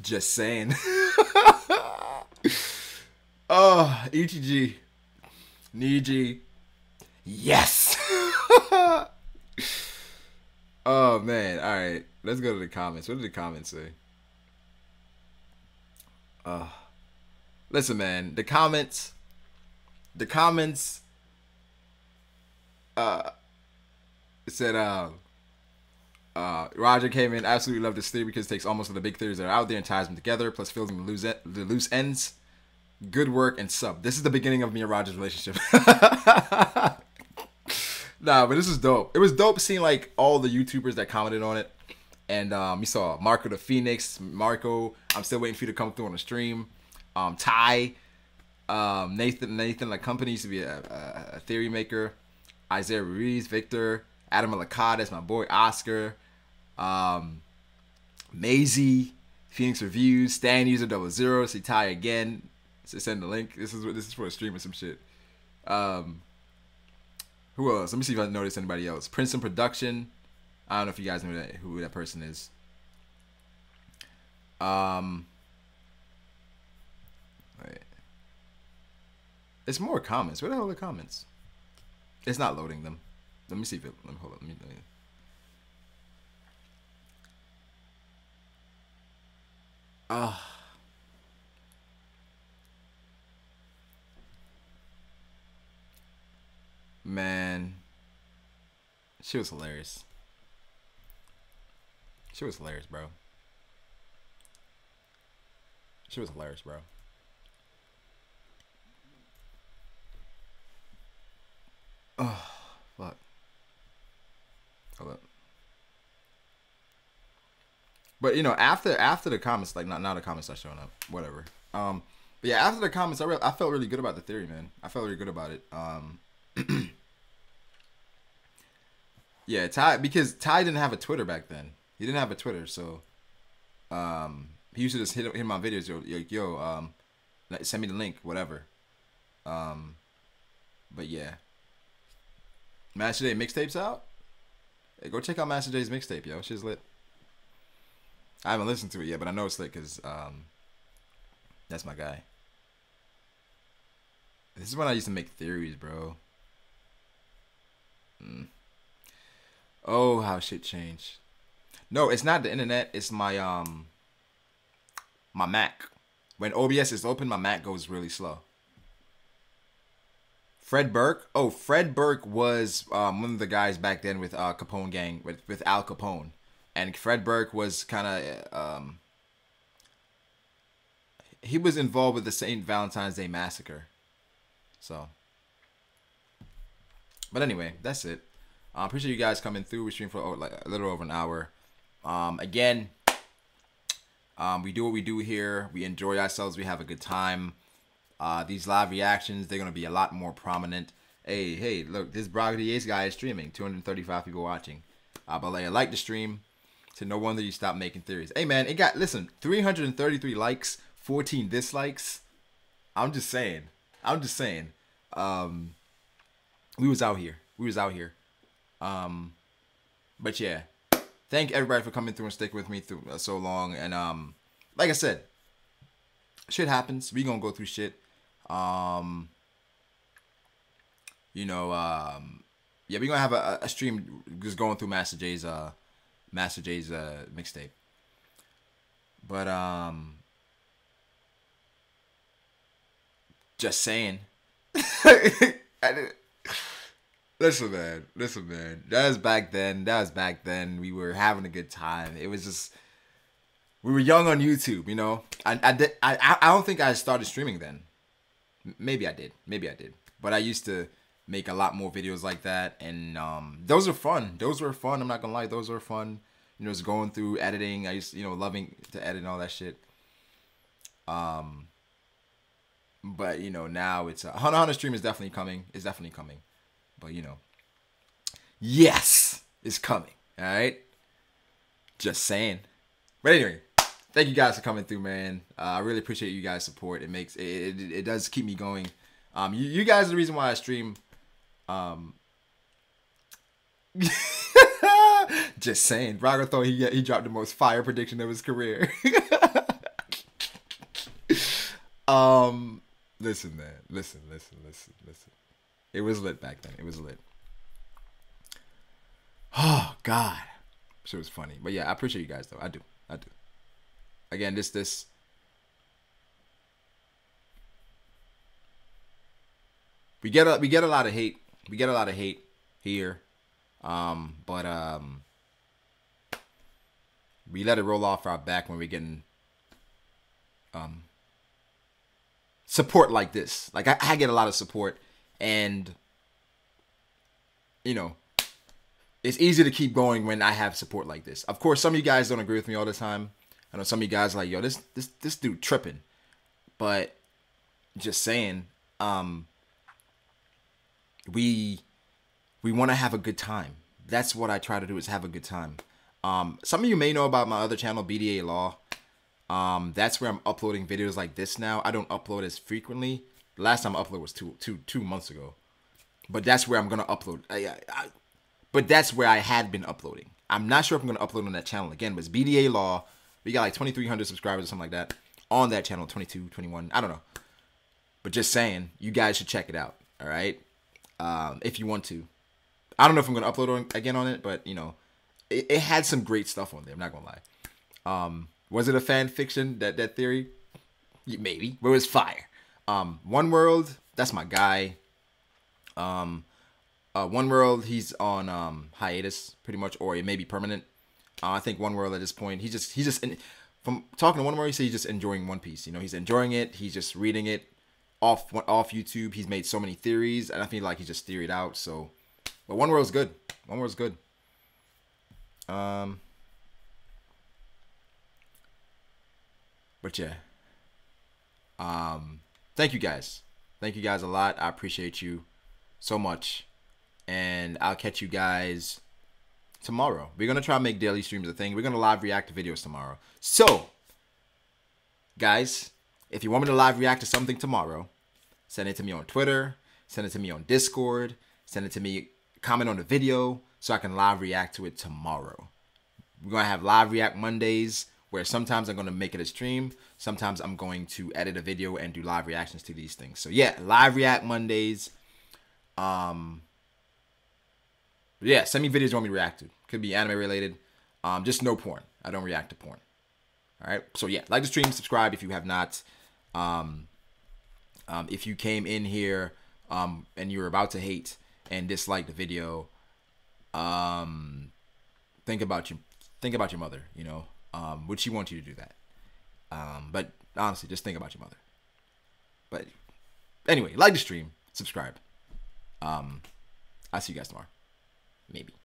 [SPEAKER 1] Just saying. Oh, Ichiji. Niji. Yes. Oh man. Alright. Let's go to the comments. What did the comments say? Listen, man. The comments It said, Roger came in, absolutely loved this theory because it takes almost all the big theories that are out there and ties them together, plus fills in the loose ends. Good work and sub. This is the beginning of me and Roger's relationship. Nah, but this is dope. It was dope seeing like all the YouTubers that commented on it. And you saw Marco the Phoenix, Marco. I'm still waiting for you to come through on the stream. Ty, Nathan the company used to be a theory maker. Isaiah Ruiz, Victor, Adam Alakad, that's my boy Oscar. Maisie, Phoenix Reviews, Stan User 00, see Ty again. So send the link. This is for a stream or some shit. Who else? Let me see if I notice anybody else. Princeton Production. I don't know if you guys know who that person is. Wait. It's more comments. Where the hell are the comments? It's not loading them. Let me see if it. Let me hold on. Let me. Man, she was hilarious. She was hilarious, bro. She was hilarious, bro. Oh, fuck. Hold up. But you know, after the comments, like now the comments are showing up. Whatever. But yeah, after the comments, I felt really good about the theory, man. I felt really good about it. Yeah, because Ty didn't have a Twitter back then. He didn't have a Twitter, so he used to just hit my videos, yo, send me the link, whatever. But yeah, Master Day mixtape's out. Hey, go check out Master Day's mixtape, yo. Shit's lit. I haven't listened to it yet, but I know it's lit because that's my guy. This is when I used to make theories, bro. Oh, how shit changed. No, it's not the internet. It's my my Mac. When OBS is open, my Mac goes really slow. Fred Burke. Oh, Fred Burke was one of the guys back then with Capone Gang with Al Capone, and Fred Burke was kind of he was involved with the St. Valentine's Day massacre. So, but anyway, that's it. I appreciate you guys coming through. We streamed for like a little over an hour. Again, we do what we do here. We enjoy ourselves. We have a good time. These live reactions, they're going to be a lot more prominent. Hey, look, this Brago the Ace guy is streaming. 235 people watching. But like the stream. So no wonder you stopped making theories. Hey, man, it got, listen, 333 likes, 14 dislikes. I'm just saying. We was out here. But yeah, thank everybody for coming through and sticking with me through so long. And like I said, shit happens. We gonna go through shit. Yeah, we gonna have a stream just going through Master J's mixtape. But just saying. Listen, man. That was back then. We were having a good time. It was just, we were young on YouTube, you know. I don't think I started streaming then. Maybe I did. But I used to make a lot more videos like that, and those are fun. I'm not gonna lie, those were fun. You know, just going through editing. I used to, loving to edit and all that shit. But you know, now it's Hunter Hunter stream is definitely coming. But yes, it's coming. All right, just saying. But anyway, thank you guys for coming through, man. I really appreciate you guys' support. It makes it does keep me going. You guys are the reason why I stream. Just saying. Brago thought he dropped the most fire prediction of his career. Listen, man. Listen. It was lit back then. Oh, God. Shit was funny. But yeah, I appreciate you guys, though. I do. Again, this. We get a lot of hate. here. But we let it roll off our back when we're getting support like this. Like I get a lot of support, and you know, it's easy to keep going when I have support like this. Of course, some of you guys don't agree with me all the time. I know some of you guys are like, yo, this dude tripping. But just saying, we want to have a good time. That's what I try to do, is have a good time. Some of you may know about my other channel, BDA Law. That's where I'm uploading videos like this now. I don't upload as frequently. The last time I uploaded was two months ago. But that's where I'm gonna upload. But that's where I had been uploading. I'm not sure if I'm gonna upload on that channel again, but it's BDA Law. We got like 2,300 subscribers or something like that on that channel. 22, 21, I don't know. But just saying, you guys should check it out. All right, if you want to. I don't know if I'm gonna upload again on it, but you know, it had some great stuff on there. I'm not gonna lie. Was it a fan fiction, that theory? Maybe, but it was fire. One World, that's my guy. One World, he's on hiatus pretty much, or it may be permanent. I think One World at this point, he's just from talking to One World, he said he's just enjoying One Piece. You know, he's enjoying it. He's just reading it off YouTube. He's made so many theories, and I feel like he just theoried out. So, but One World's good. One World's good. But yeah. Thank you guys. Thank you guys a lot. I appreciate you so much. And I'll catch you guys tomorrow. We're going to try to make daily streams a thing. We're going to live react to videos tomorrow. So, guys, if you want me to live react to something tomorrow, send it to me on Twitter. Send it to me on Discord. Send it to me. Comment on the video so I can live react to it tomorrow. We're going to have live react Mondays, where sometimes I'm going to make it a stream. Sometimes I'm going to edit a video and do live reactions to these things. So yeah, live react Mondays. Yeah, send me videos you want me to react to. Could be anime related. Just no porn. I don't react to porn. All right. So yeah, like the stream, subscribe if you have not. If you came in here and you were about to hate and dislike the video, think about your mother. You know, would she want you to do that? But honestly, just think about your mother. But anyway, like the stream, subscribe. I'll see you guys tomorrow. Maybe.